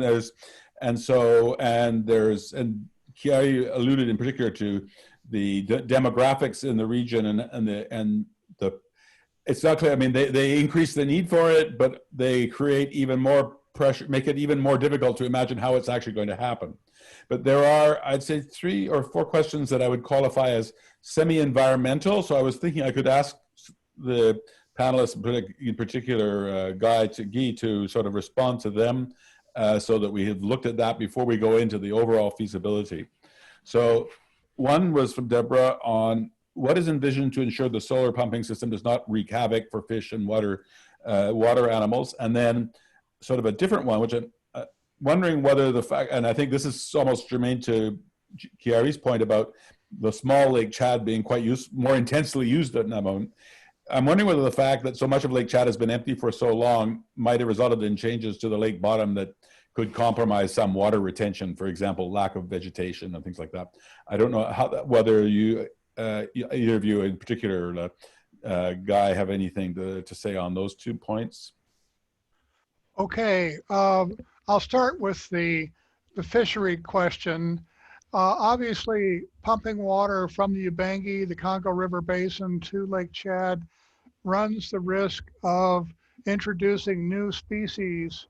Kiari alluded in particular to the demographics in the region and it's not clear. I mean, they increase the need for it, but they create even more pressure, make it even more difficult to imagine how it's actually going to happen. But there are, I'd say, 3 or 4 questions that I would qualify as semi-environmental. So I was thinking I could ask the panelists, in particular Guy to sort of respond to them, so that we have looked at that before we go into the overall feasibility. So one was from Deborah on what is envisioned to ensure the solar pumping system does not wreak havoc for fish and water animals. And then sort of a different one, which I'm wondering whether the fact, and I think this is almost germane to Kiari's point about the small Lake Tchad being quite more intensely used at the moment. I'm wondering whether the fact that so much of Lake Tchad has been empty for so long might have resulted in changes to the lake bottom that could compromise some water retention, for example, lack of vegetation and things like that. I don't know whether you, either of you in particular, Guy, have anything to say on those 2 points? Okay, I'll start with the fishery question. Obviously, pumping water from the Ubangi, the Congo River Basin to Lake Tchad runs the risk of introducing new species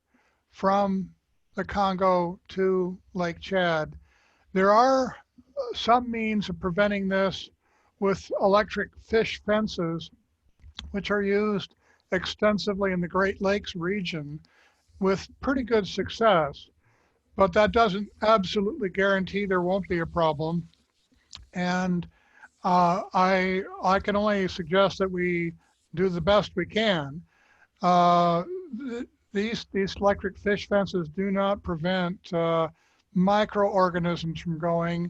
from the Congo to Lake Tchad. There are some means of preventing this with electric fish fences, which are used extensively in the Great Lakes region with pretty good success. But that doesn't absolutely guarantee there won't be a problem. And I can only suggest that we do the best we can. These electric fish fences do not prevent microorganisms from going,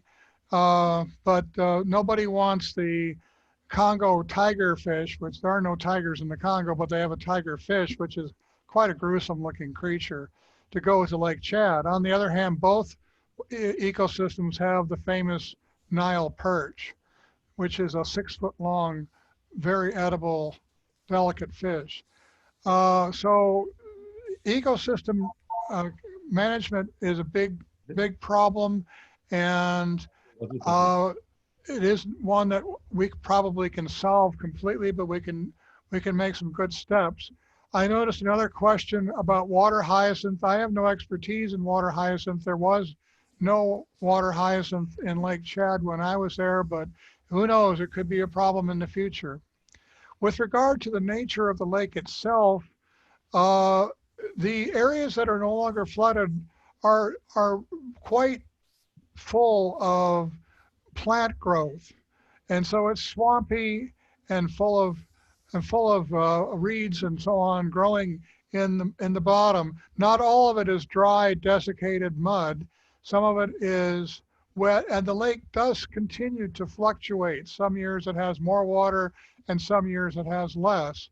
but nobody wants the Congo tiger fish, which there are no tigers in the Congo, but they have a tiger fish, which is quite a gruesome looking creature, to go to Lake Tchad. On the other hand, both ecosystems have the famous Nile perch, which is a 6-foot long, very edible, delicate fish. So ecosystem management is a big problem, and it isn't one that we probably can solve completely, but we can make some good steps. I noticed another question about water hyacinth. I have no expertise in water hyacinth. There was no water hyacinth in Lake Tchad when I was there, but who knows, it could be a problem in the future. With regard to the nature of the lake itself, the areas that are no longer flooded are quite full of plant growth. And so it's swampy and full of reeds and so on growing in the bottom. Not all of it is dry, desiccated mud. Some of it is wet, and the lake does continue to fluctuate. Some years it has more water, and some years it has less.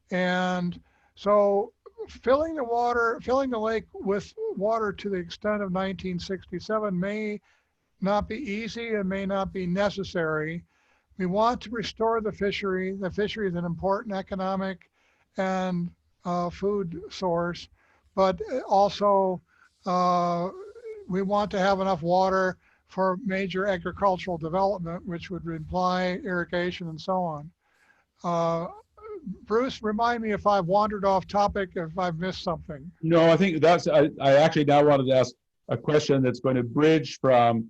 And so filling the lake with water to the extent of 1967 may not be easy and may not be necessary. We want to restore the fishery. The fishery is an important economic and food source, but also we want to have enough water for major agricultural development, which would imply irrigation and so on. Bruce, remind me if I've wandered off topic, if I've missed something. No, I think I actually now wanted to ask a question that's going to bridge from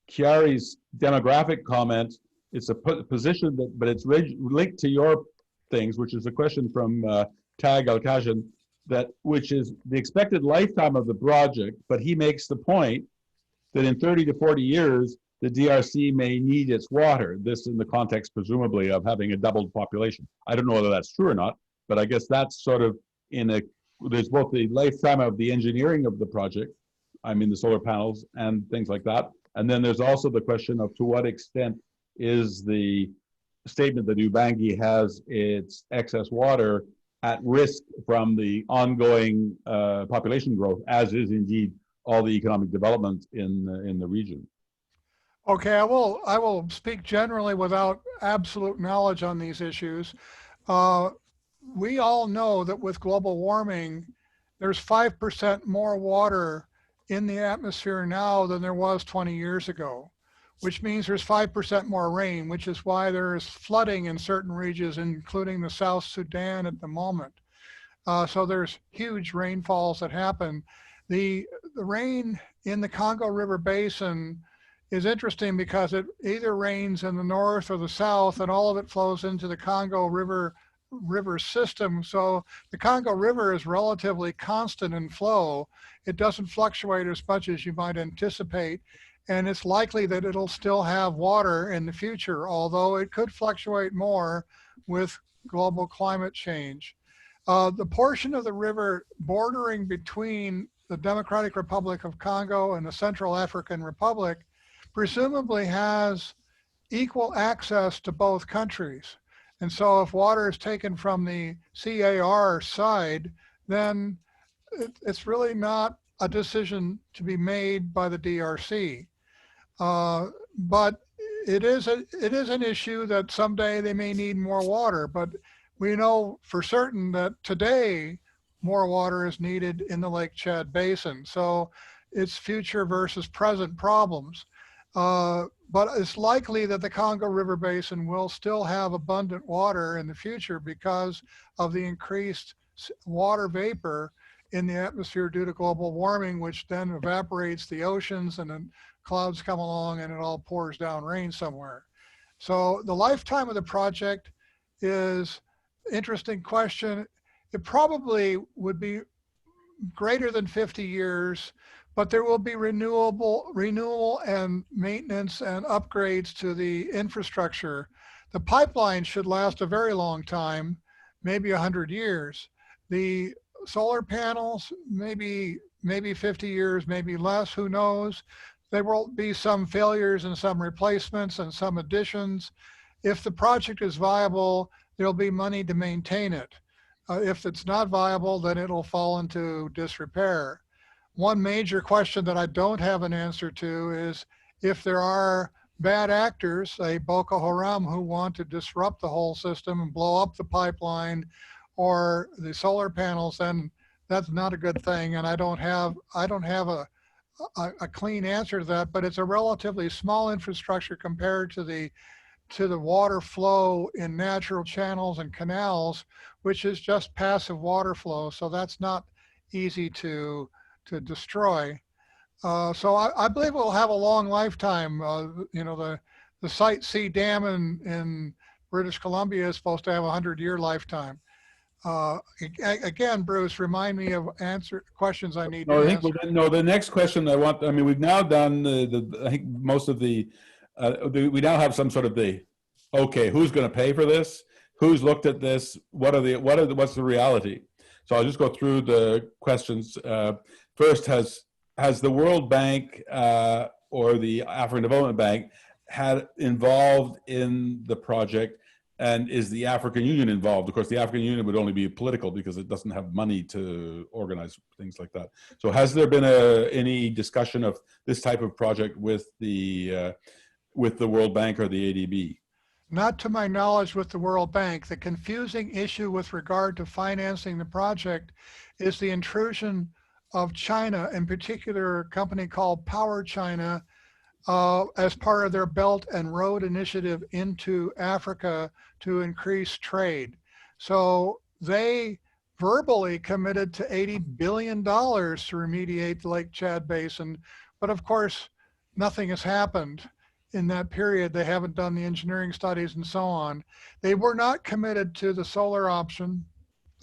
Chiari's demographic comment. It's a position but it's linked to your things, which is a question from Tag Al-Kajan, which is the expected lifetime of the project, but he makes the point that in 30 to 40 years, the DRC may need its water. This in the context, presumably, of having a doubled population. I don't know whether that's true or not, but I guess that's sort of there's both the lifetime of the engineering of the project, I mean the solar panels and things like that, and then there's also the question of to what extent is the statement that Ubangi has its excess water at risk from the ongoing population growth, as is indeed all the economic development in the region. Okay, I will speak generally without absolute knowledge on these issues. We all know that with global warming, there's 5% more water in the atmosphere now than there was 20 years ago, which means there's 5% more rain, which is why there is flooding in certain regions, including the South Sudan at the moment. So there's huge rainfalls that happen. The rain in the Congo River Basin is interesting because it either rains in the north or the south, and all of it flows into the Congo River system. So the Congo River is relatively constant in flow. It doesn't fluctuate as much as you might anticipate, and it's likely that it'll still have water in the future, although it could fluctuate more with global climate change. The portion of the river bordering between the Democratic Republic of Congo and the Central African Republic presumably has equal access to both countries. And so if water is taken from the CAR side, then it's really not a decision to be made by the DRC. But it is an issue that someday they may need more water, but we know for certain that today more water is needed in the Lake Tchad Basin. So it's future versus present problems. But it's likely that the Congo River Basin will still have abundant water in the future because of the increased water vapor in the atmosphere due to global warming, which then evaporates the oceans, and then clouds come along and it all pours down rain somewhere. So the lifetime of the project is an interesting question. It probably would be greater than 50 years, but there will be renewal and maintenance and upgrades to the infrastructure. The pipeline should last a very long time, maybe 100 years. The solar panels, maybe 50 years, maybe less, who knows? There will be some failures and some replacements and some additions. If the project is viable, there'll be money to maintain it. If it's not viable, then it'll fall into disrepair. One major question that I don't have an answer to is if there are bad actors, say Boko Haram, who want to disrupt the whole system and blow up the pipeline or the solar panels, then that's not a good thing. And I don't have a clean answer to that, but it's a relatively small infrastructure compared to the water flow in natural channels and canals, which is just passive water flow. So that's not easy to destroy. So I believe we'll have a long lifetime. You know, the Site C Dam in British Columbia is supposed to have a 100-year lifetime. Again, Bruce, remind me of questions I need to answer. No, the next question I want, I mean, we've now done I think most of we now have some sort of okay, who's going to pay for this? Who's looked at this? What's the reality? So I'll just go through the questions. First, has the World Bank or the African Development Bank had involved in the project, and is the African Union involved? Of course, the African Union would only be political because it doesn't have money to organize things like that. So has there been any discussion of this type of project with the World Bank or the ADB? Not to my knowledge with the World Bank. The confusing issue with regard to financing the project is the intrusion of China, in particular a company called Power China, as part of their Belt and Road Initiative into Africa to increase trade. So they verbally committed to $80 billion to remediate the Lake Tchad Basin, but of course, nothing has happened in that period. They haven't done the engineering studies and so on. They were not committed to the solar option.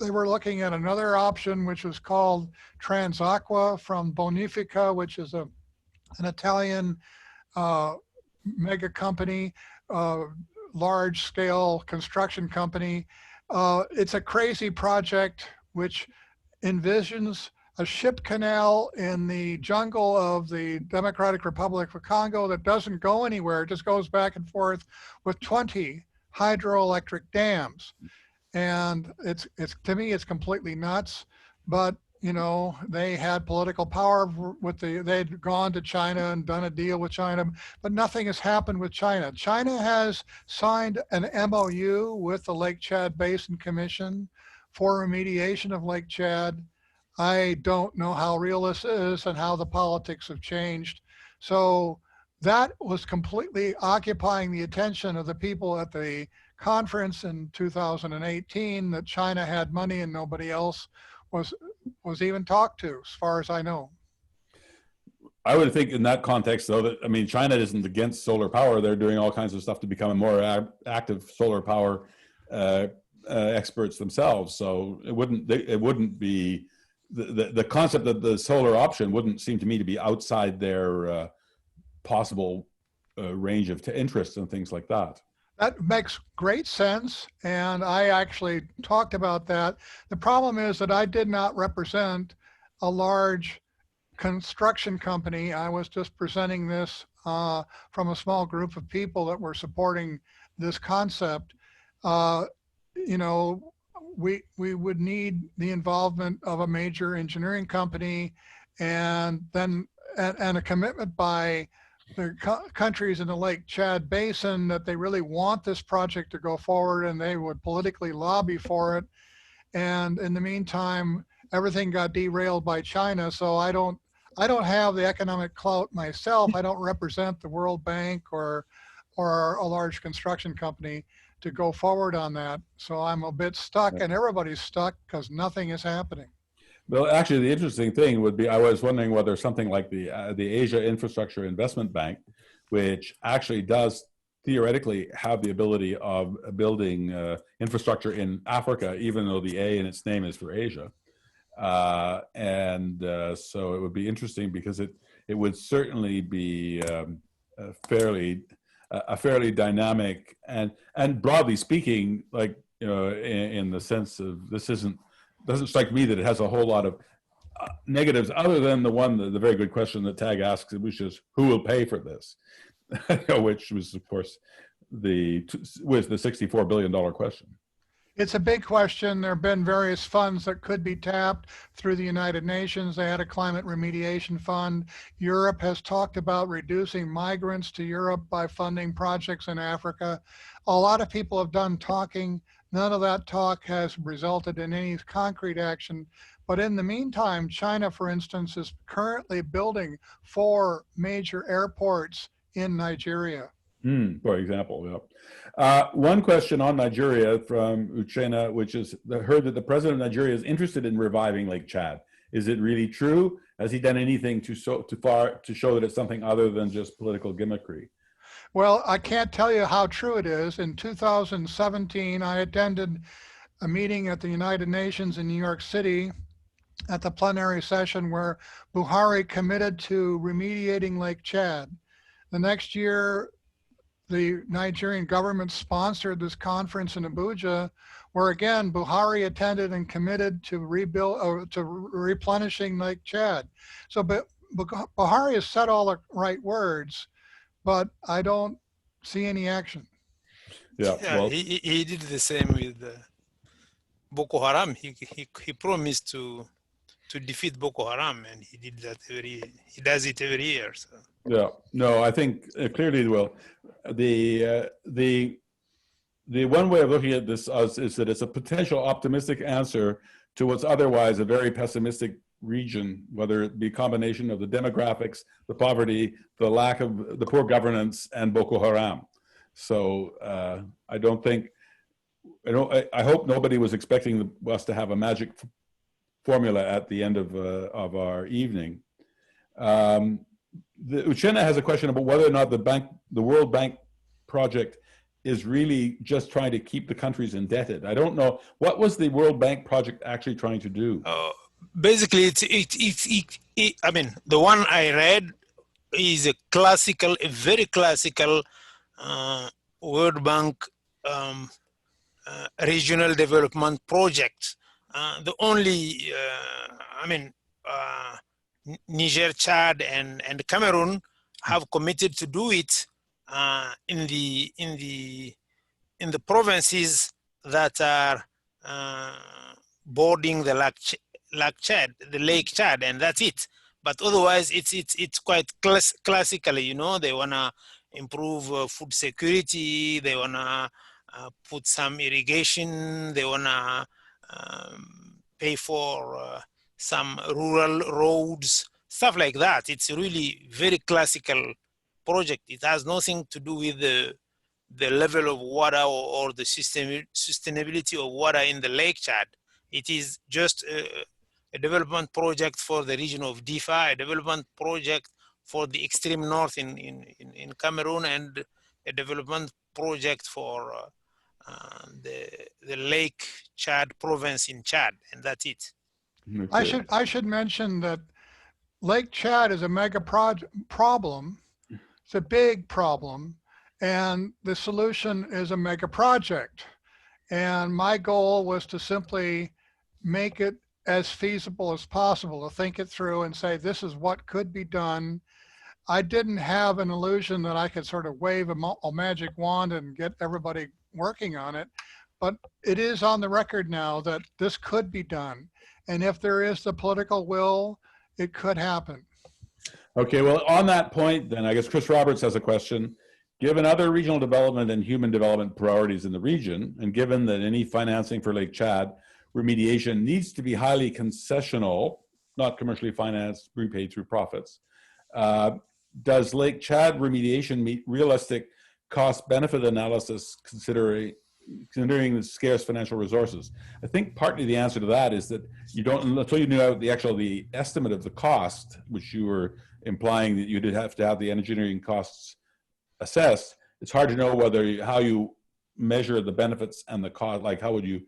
They were looking at another option, which was called Transaqua from Bonifica, which is an Italian mega company, large scale construction company. It's a crazy project which envisions a ship canal in the jungle of the Democratic Republic of Congo that doesn't go anywhere. It just goes back and forth with 20 hydroelectric dams. And it's to me, it's completely nuts. But you know, they had political power they'd gone to China and done a deal with China, but nothing has happened with China. China has signed an MOU with the Lake Tchad Basin Commission for remediation of Lake Tchad. I don't know how real this is and how the politics have changed. So that was completely occupying the attention of the people at the conference in 2018, that China had money and nobody else was even talked to, as far as I know. I would think in that context, though, that, I mean, China isn't against solar power. They're doing all kinds of stuff to become a more active solar power experts themselves. So it wouldn't be, the concept of the solar option wouldn't seem to me to be outside their possible range of interests and things like that. That makes great sense, and I actually talked about that. The problem is that I did not represent a large construction company. I was just presenting this from a small group of people that were supporting this concept. you know, we would need the involvement of a major engineering company, and then and a commitment by the countries in the Lake Tchad basin that they really want this project to go forward, and they would politically lobby for it. And in the meantime, everything got derailed by China. So I don't have the economic clout myself. I don't represent the World Bank or a large construction company to go forward on that. So I'm a bit stuck, and everybody's stuck because nothing is happening. Well, actually, the interesting thing would be, I was wondering whether something like the Asia Infrastructure Investment Bank, which actually does theoretically have the ability of building infrastructure in Africa, even though the A in its name is for Asia. So it would be interesting because it would certainly be a fairly dynamic and broadly speaking, like, you know, in the sense of doesn't strike me that it has a whole lot of negatives other than the very good question that Tag asks, which is who will pay for this, which was of course the $64 billion question. It's a big question. There have been various funds that could be tapped through the United Nations. They had a climate remediation fund. Europe has talked about reducing migrants to Europe by funding projects in Africa. A lot of people have done talking. None of that talk has resulted in any concrete action. But in the meantime, China, for instance, is currently building 4 major airports in Nigeria. For example, yeah. One question on Nigeria from Uchenna, which is heard that the president of Nigeria is interested in reviving Lake Tchad. Is it really true? Has he done anything to show that it's something other than just political gimmickry? Well, I can't tell you how true it is. In 2017, I attended a meeting at the United Nations in New York City at the plenary session where Buhari committed to remediating Lake Tchad. The next year, the Nigerian government sponsored this conference in Abuja, where again, Buhari attended and committed to replenishing Lake Tchad. So Buhari has said all the right words, but I don't see any action. Yeah, well, he did the same with Boko Haram. He promised to defeat Boko Haram, and he did that he does it every year. So. Yeah, no, I think clearly, well, the one way of looking at this is that it's a potential optimistic answer to what's otherwise a very pessimistic region, whether it be a combination of the demographics, the poverty, the poor governance, and Boko Haram. So I hope nobody was expecting us to have a magic formula at the end of our evening. Uchenna has a question about whether or not the World Bank project is really just trying to keep the countries indebted. I don't know. What was the World Bank project actually trying to do? Basically, I mean, the one I read is a very classical World Bank regional development project. The only, Niger, Chad, and Cameroon have committed to do it in the provinces that are bordering the Lac Tchad, the Lake Tchad, and that's it. But otherwise, it's quite classically, you know, they wanna improve food security, they wanna put some irrigation, they wanna pay for some rural roads, stuff like that. It's really very classical project. It has nothing to do with the level of water or the sustainability of water in the Lake Tchad. It is just a development project for the region of Difa, a development project for the extreme north in Cameroon, and a development project for the Lake Tchad province in Chad, and that's it. Okay. I should mention that Lake Tchad is a mega problem. It's a big problem, and the solution is a mega project. And my goal was to simply make it as feasible as possible, to think it through and say, this is what could be done. I didn't have an illusion that I could sort of wave a magic wand and get everybody working on it, but it is on the record now that this could be done. And if there is the political will, it could happen. Okay, well, on that point, then I guess Chris Roberts has a question. Given other regional development and human development priorities in the region, and given that any financing for Lake Chad remediation needs to be highly concessional, not commercially financed, repaid through profits, does Lake Chad remediation meet realistic cost-benefit analysis considering the scarce financial resources? I think partly the answer to that is that you don't, until you know the estimate of the cost, which you were implying that you did have to have the engineering costs assessed, it's hard to know how you measure the benefits and the cost. Like, how would you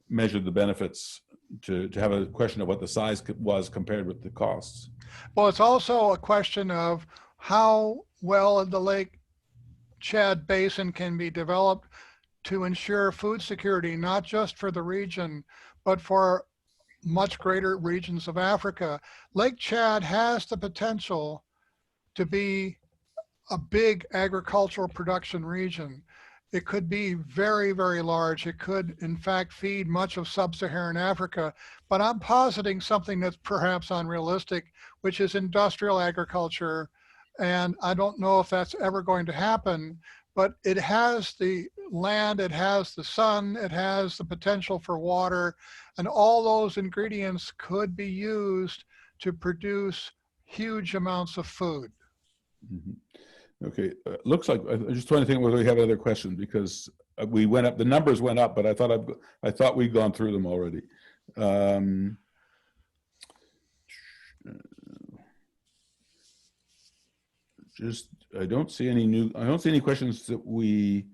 measure the benefits to have a question of what the size was compared with the costs? Well, it's also a question of how well the Lake Chad Basin can be developed to ensure food security, not just for the region, but for much greater regions of Africa. Lake Chad has the potential to be a big agricultural production region. It could be very, very large. It could, in fact, feed much of sub-Saharan Africa. But I'm positing something that's perhaps unrealistic, which is industrial agriculture. And I don't know if that's ever going to happen, but it has the land, it has the sun, it has the potential for water, and all those ingredients could be used to produce huge amounts of food. Mm-hmm. Okay, looks like, I just trying to think whether we have other questions, because we went up, the numbers went up, but I thought we'd gone through them already. I don't see any questions that we,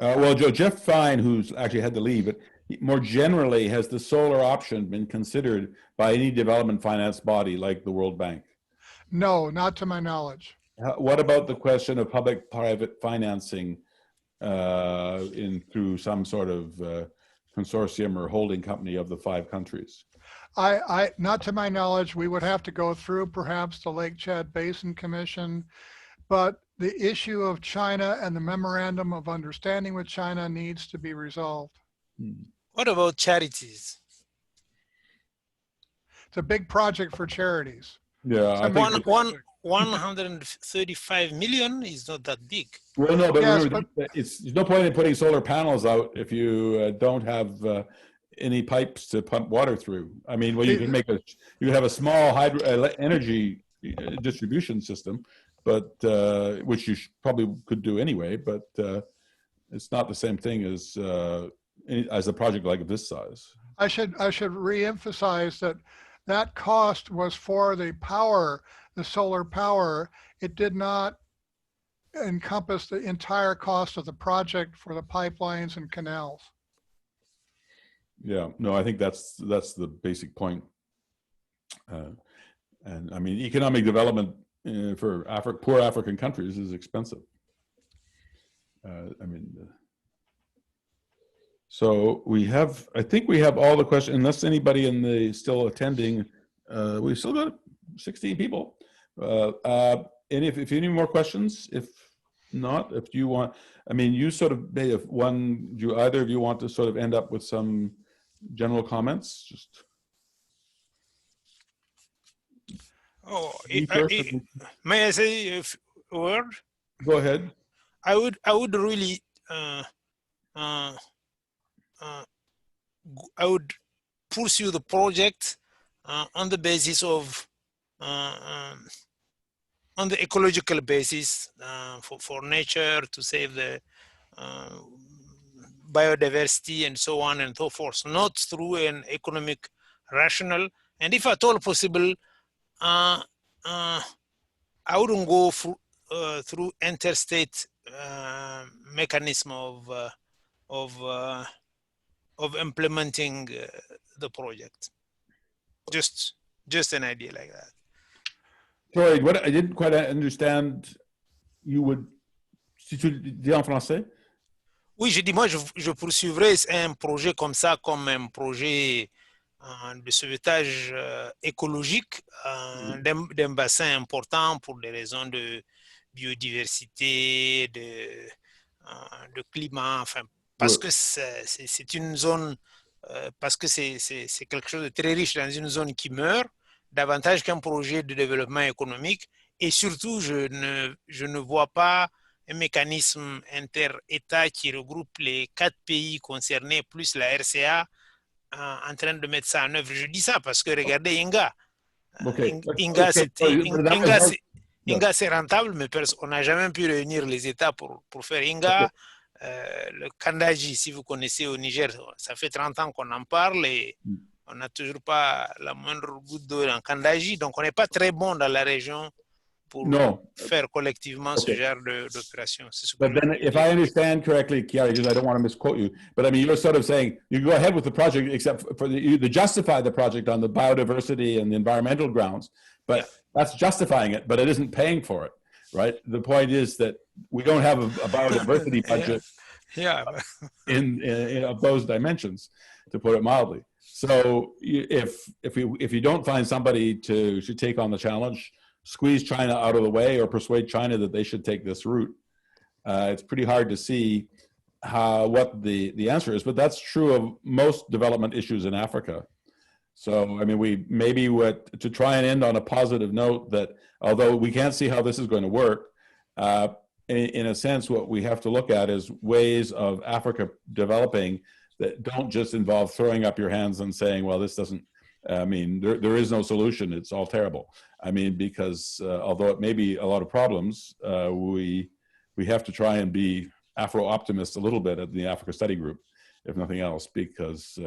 well, Jeff Fine, who's actually had to leave, but more generally, has the solar option been considered by any development finance body like the World Bank? No, not to my knowledge. What about the question of public-private financing through some sort of consortium or holding company of the 5 countries? Not to my knowledge. We would have to go through perhaps the Lake Chad Basin Commission, but the issue of China and the memorandum of understanding with China needs to be resolved. What about charities? It's a big project for charities. Yeah, I think 135 million is not that big. Well, no, but, yes, remember, there's no point in putting solar panels out if you don't have any pipes to pump water through. I mean, well, you can have a small hydro energy distribution system, but which you probably could do anyway. But it's not the same thing as a project like this size. I should re-emphasize that cost was for the power, the solar power. It did not encompass the entire cost of the project for the pipelines and canals. Yeah, no, I think that's the basic point. And I mean, economic development for poor African countries is expensive. I mean, so I think we have all the questions, unless anybody still attending. We've still got 16 people. And if you need more questions, if not, if you want, I mean, you sort of may have do either of you want to sort of end up with some general comments? Just. May I say a word? Go ahead. I would really I would pursue the project on the basis of on the ecological basis for nature, to save the biodiversity and so on and so forth, not through an economic rationale. And if at all possible, I wouldn't go through interstate mechanism of implementing the project. Just an idea like that. Sorry, what I didn't quite understand. You would, si tu dis en français? Oui, je dis, moi, je poursuivrai un projet comme ça, comme un projet de sauvetage écologique d'un bassin important pour des raisons de biodiversité, de climat, enfin, parce que c'est une zone, parce que c'est quelque chose de très riche dans une zone qui meurt, davantage qu'un projet de développement économique. Et surtout, je ne vois pas un mécanisme inter-État qui regroupe les 4 pays concernés, plus la RCA, en train de mettre ça en œuvre. Je dis ça parce que regardez Inga. Inga, c'est rentable, mais on n'a jamais pu réunir les États pour faire Inga. Le Kandaji, si vous connaissez au Niger, ça fait 30 ans qu'on en parle et on n'a toujours pas la moindre goutte d'eau dans Kandaji. Donc, on n'est pas très bon dans la région pour faire collectivement ce genre d'opération. But then, if I understand correctly, Chiari, because I don't want to misquote you, but I mean, you're sort of saying you go ahead with the project, except for you to justify the project on the biodiversity and the environmental grounds, but that's justifying it, but it isn't paying for it, right? The point is that we don't have a biodiversity budget in of those dimensions, to put it mildly. So if you don't find somebody to take on the challenge, squeeze China out of the way or persuade China that they should take this route, it's pretty hard to see what the answer is. But that's true of most development issues in Africa. So, I mean, to try and end on a positive note, that although we can't see how this is going to work, in a sense, what we have to look at is ways of Africa developing that don't just involve throwing up your hands and saying, well, this doesn't, I mean, there is no solution. It's all terrible. I mean, because although it may be a lot of problems, we have to try and be Afro-optimists a little bit at the Africa Study Group, if nothing else, because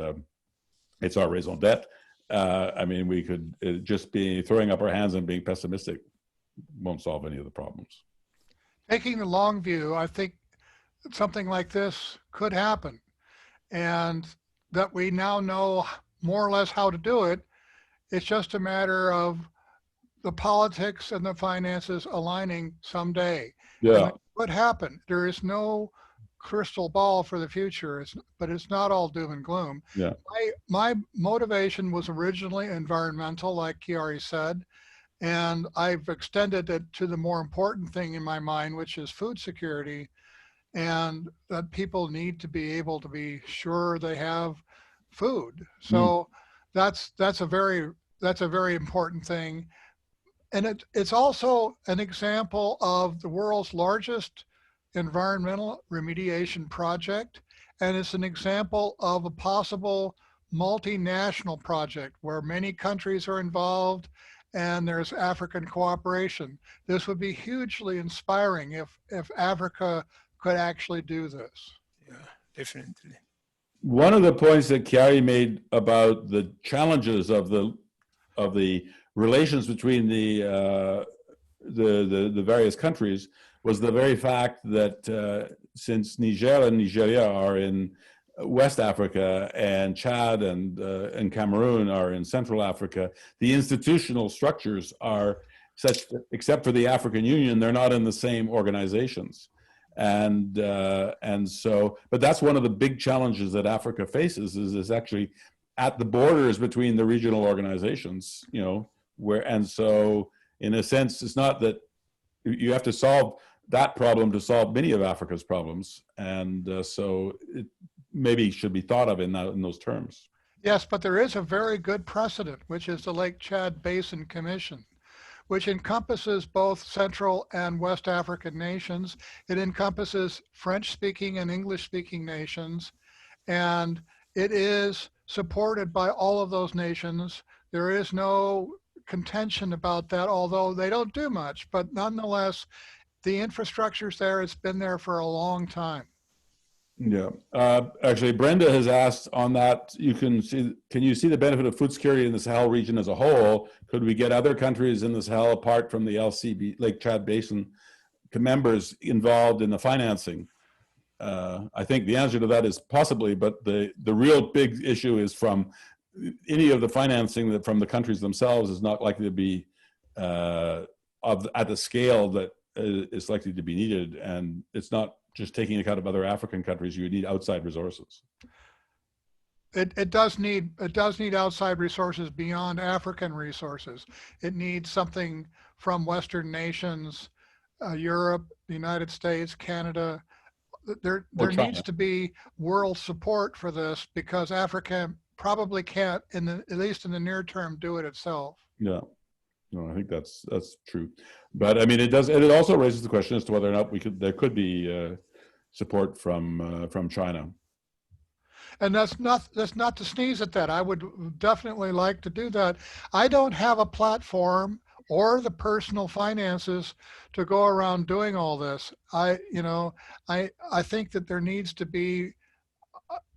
it's our raison d'etre. I mean, we could just be throwing up our hands and being pessimistic won't solve any of the problems. Taking the long view, I think something like this could happen, and that we now know more or less how to do it. It's just a matter of the politics and the finances aligning someday. Yeah. And what happened? There is no crystal ball for the future, but it's not all doom and gloom. Yeah. My motivation was originally environmental, like Chiari said, and I've extended it to the more important thing in my mind, which is food security, and that people need to be able to be sure they have food. So that's a very important thing. And it's also an example of the world's largest environmental remediation project. And it's an example of a possible multinational project where many countries are involved and there's African cooperation. This would be hugely inspiring if Africa could actually do this. Yeah, definitely. One of the points that Chiari made about the challenges of the relations between the various countries was the very fact that since Niger and Nigeria are in West Africa and Chad and Cameroon are in Central Africa, the institutional structures are such that, except for the African Union, they're not in the same organizations. And so, but that's one of the big challenges that Africa faces is actually at the borders between the regional organizations, you know, and so in a sense, it's not that you have to solve that problem to solve many of Africa's problems. And so it maybe should be thought of in those terms. Yes, but there is a very good precedent, which is the Lac Tchad Basin Commission, which encompasses both Central and West African nations. It encompasses French-speaking and English-speaking nations, and it is supported by all of those nations. There is no contention about that, although they don't do much, but nonetheless, the infrastructure's there. It's been there for a long time. Yeah, actually, Brenda has asked on that. Can you see the benefit of food security in the Sahel region as a whole? Could we get other countries in the Sahel apart from the LCB, Lac Tchad Basin members involved in the financing? I think the answer to that is possibly, but the real big issue is from any of the financing that from the countries themselves is not likely to be at the scale that is likely to be needed, and it's not just taking account of other African countries. You would need outside resources. It does need outside resources beyond African resources. It needs something from Western nations, Europe, the United States, Canada, there needs to be world support for this, because Africa probably can't, at least in the near term, do it itself. Yeah, no, I think that's true. But I mean, it also raises the question as to whether or not there could be support from China. And that's not to sneeze at that. I would definitely like to do that. I don't have a platform or the personal finances to go around doing all this. I think that there needs to be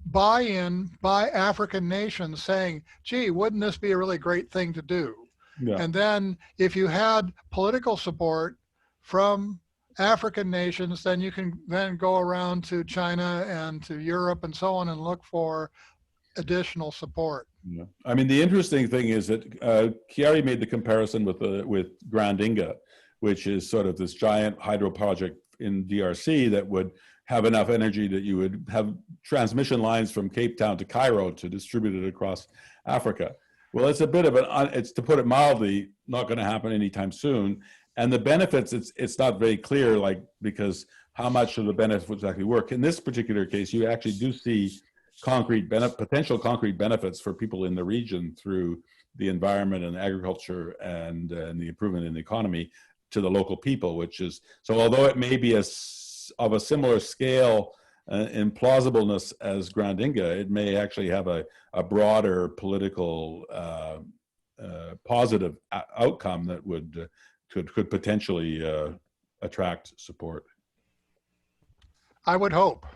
buy-in by African nations saying, gee, wouldn't this be a really great thing to do? Yeah. And then if you had political support from African nations, then you can then go around to China and to Europe and so on and look for additional support. Yeah. I mean, the interesting thing is that Chiari made the comparison with Grand Inga, which is sort of this giant hydro project in DRC that would have enough energy that you would have transmission lines from Cape Town to Cairo to distribute it across Africa. Well, it's a bit of it's, to put it mildly, not going to happen anytime soon. And the benefits, it's not very clear, because how much of the benefits actually work. In this particular case, you actually do see potential concrete benefits for people in the region through the environment and agriculture and the improvement in the economy to the local people, which is, so although it may be of a similar scale in plausibleness as Grand Inga, it may actually have a broader political positive outcome that could potentially attract support. I would hope.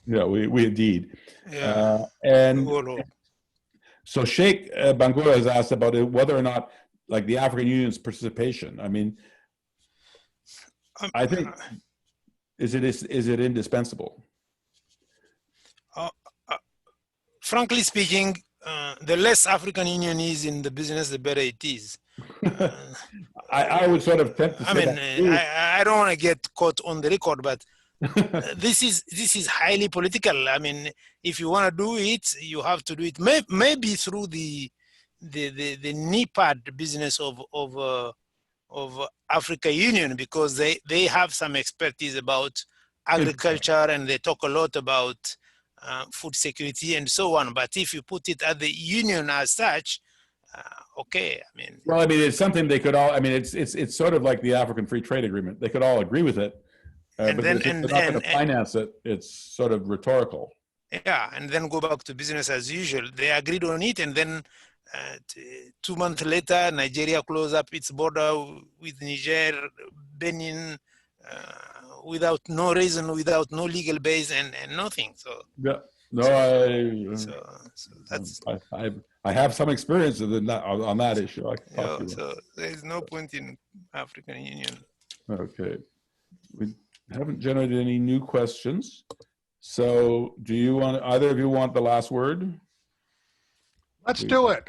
Yeah, we indeed. Yeah. And so Sheikh Bangura has asked about whether or not, the African Union's participation. I mean, I think, is it indispensable? Frankly speaking, the less African Union is in the business, the better it is. I would sort of tempt to say I don't want to get caught on the record, but this is highly political. I mean, if you want to do it, you have to do it. Maybe through the NEPAD business of Africa Union, because they have some expertise about agriculture and they talk a lot about food security and so on. But if you put it at the union as such, okay, I mean. Well, I mean, it's something they could all. I mean, it's sort of like the African Free Trade Agreement. They could all agree with it, but they're not going to finance it. It's sort of rhetorical. Yeah, and then go back to business as usual. They agreed on it, and then 2 months later, Nigeria closed up its border with Niger, Benin, without no reason, without no legal base, and nothing. So yeah, no, that's. I have some experience on that issue. So there is no point in African Union. Okay, we haven't generated any new questions. So, do either of you want the last word? Let's do it.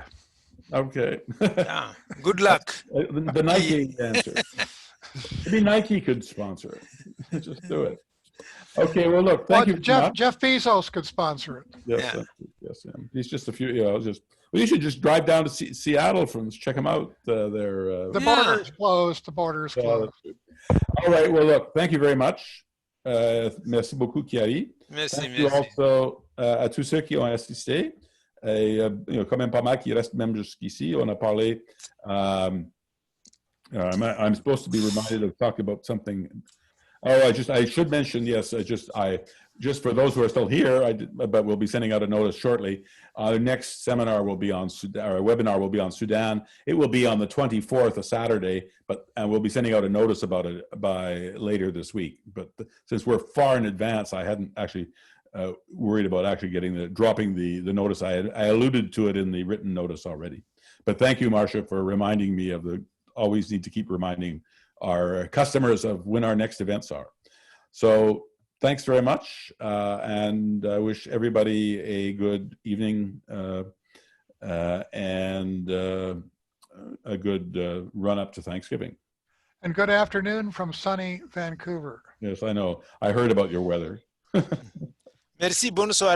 Okay. Yeah. Good luck. The Nike answer. Maybe Nike could sponsor it. Just do it. Okay. Well, look. Thank you. Jeff Bezos could sponsor it. Yes. Yeah. Yes. Yeah. He's just a few. You should just drive down to Seattle check them out. The border is closed. The border is closed. All right. Well, look. Thank you very much. Merci beaucoup, Chiari. Merci. Thank you also à tous ceux qui ont assisté. Et quand même pas mal qui restent même jusqu'ici. On a parlé. I'm supposed to be reminded of talking about something. Oh, I should mention, yes, just for those who are still here, but we'll be sending out a notice shortly. Our next seminar will be on Sudan, our webinar will be on Sudan. It will be on the 24th, a Saturday, and we'll be sending out a notice about it by later this week. But since we're far in advance, I hadn't actually worried about actually dropping the notice. I alluded to it in the written notice already. But thank you, Marcia, for reminding me always need to keep reminding our customers of when our next events are. So thanks very much, and I wish everybody a good evening and a good run up to Thanksgiving. And good afternoon from sunny Vancouver. Yes, I know. I heard about your weather. Merci, bonne soirée.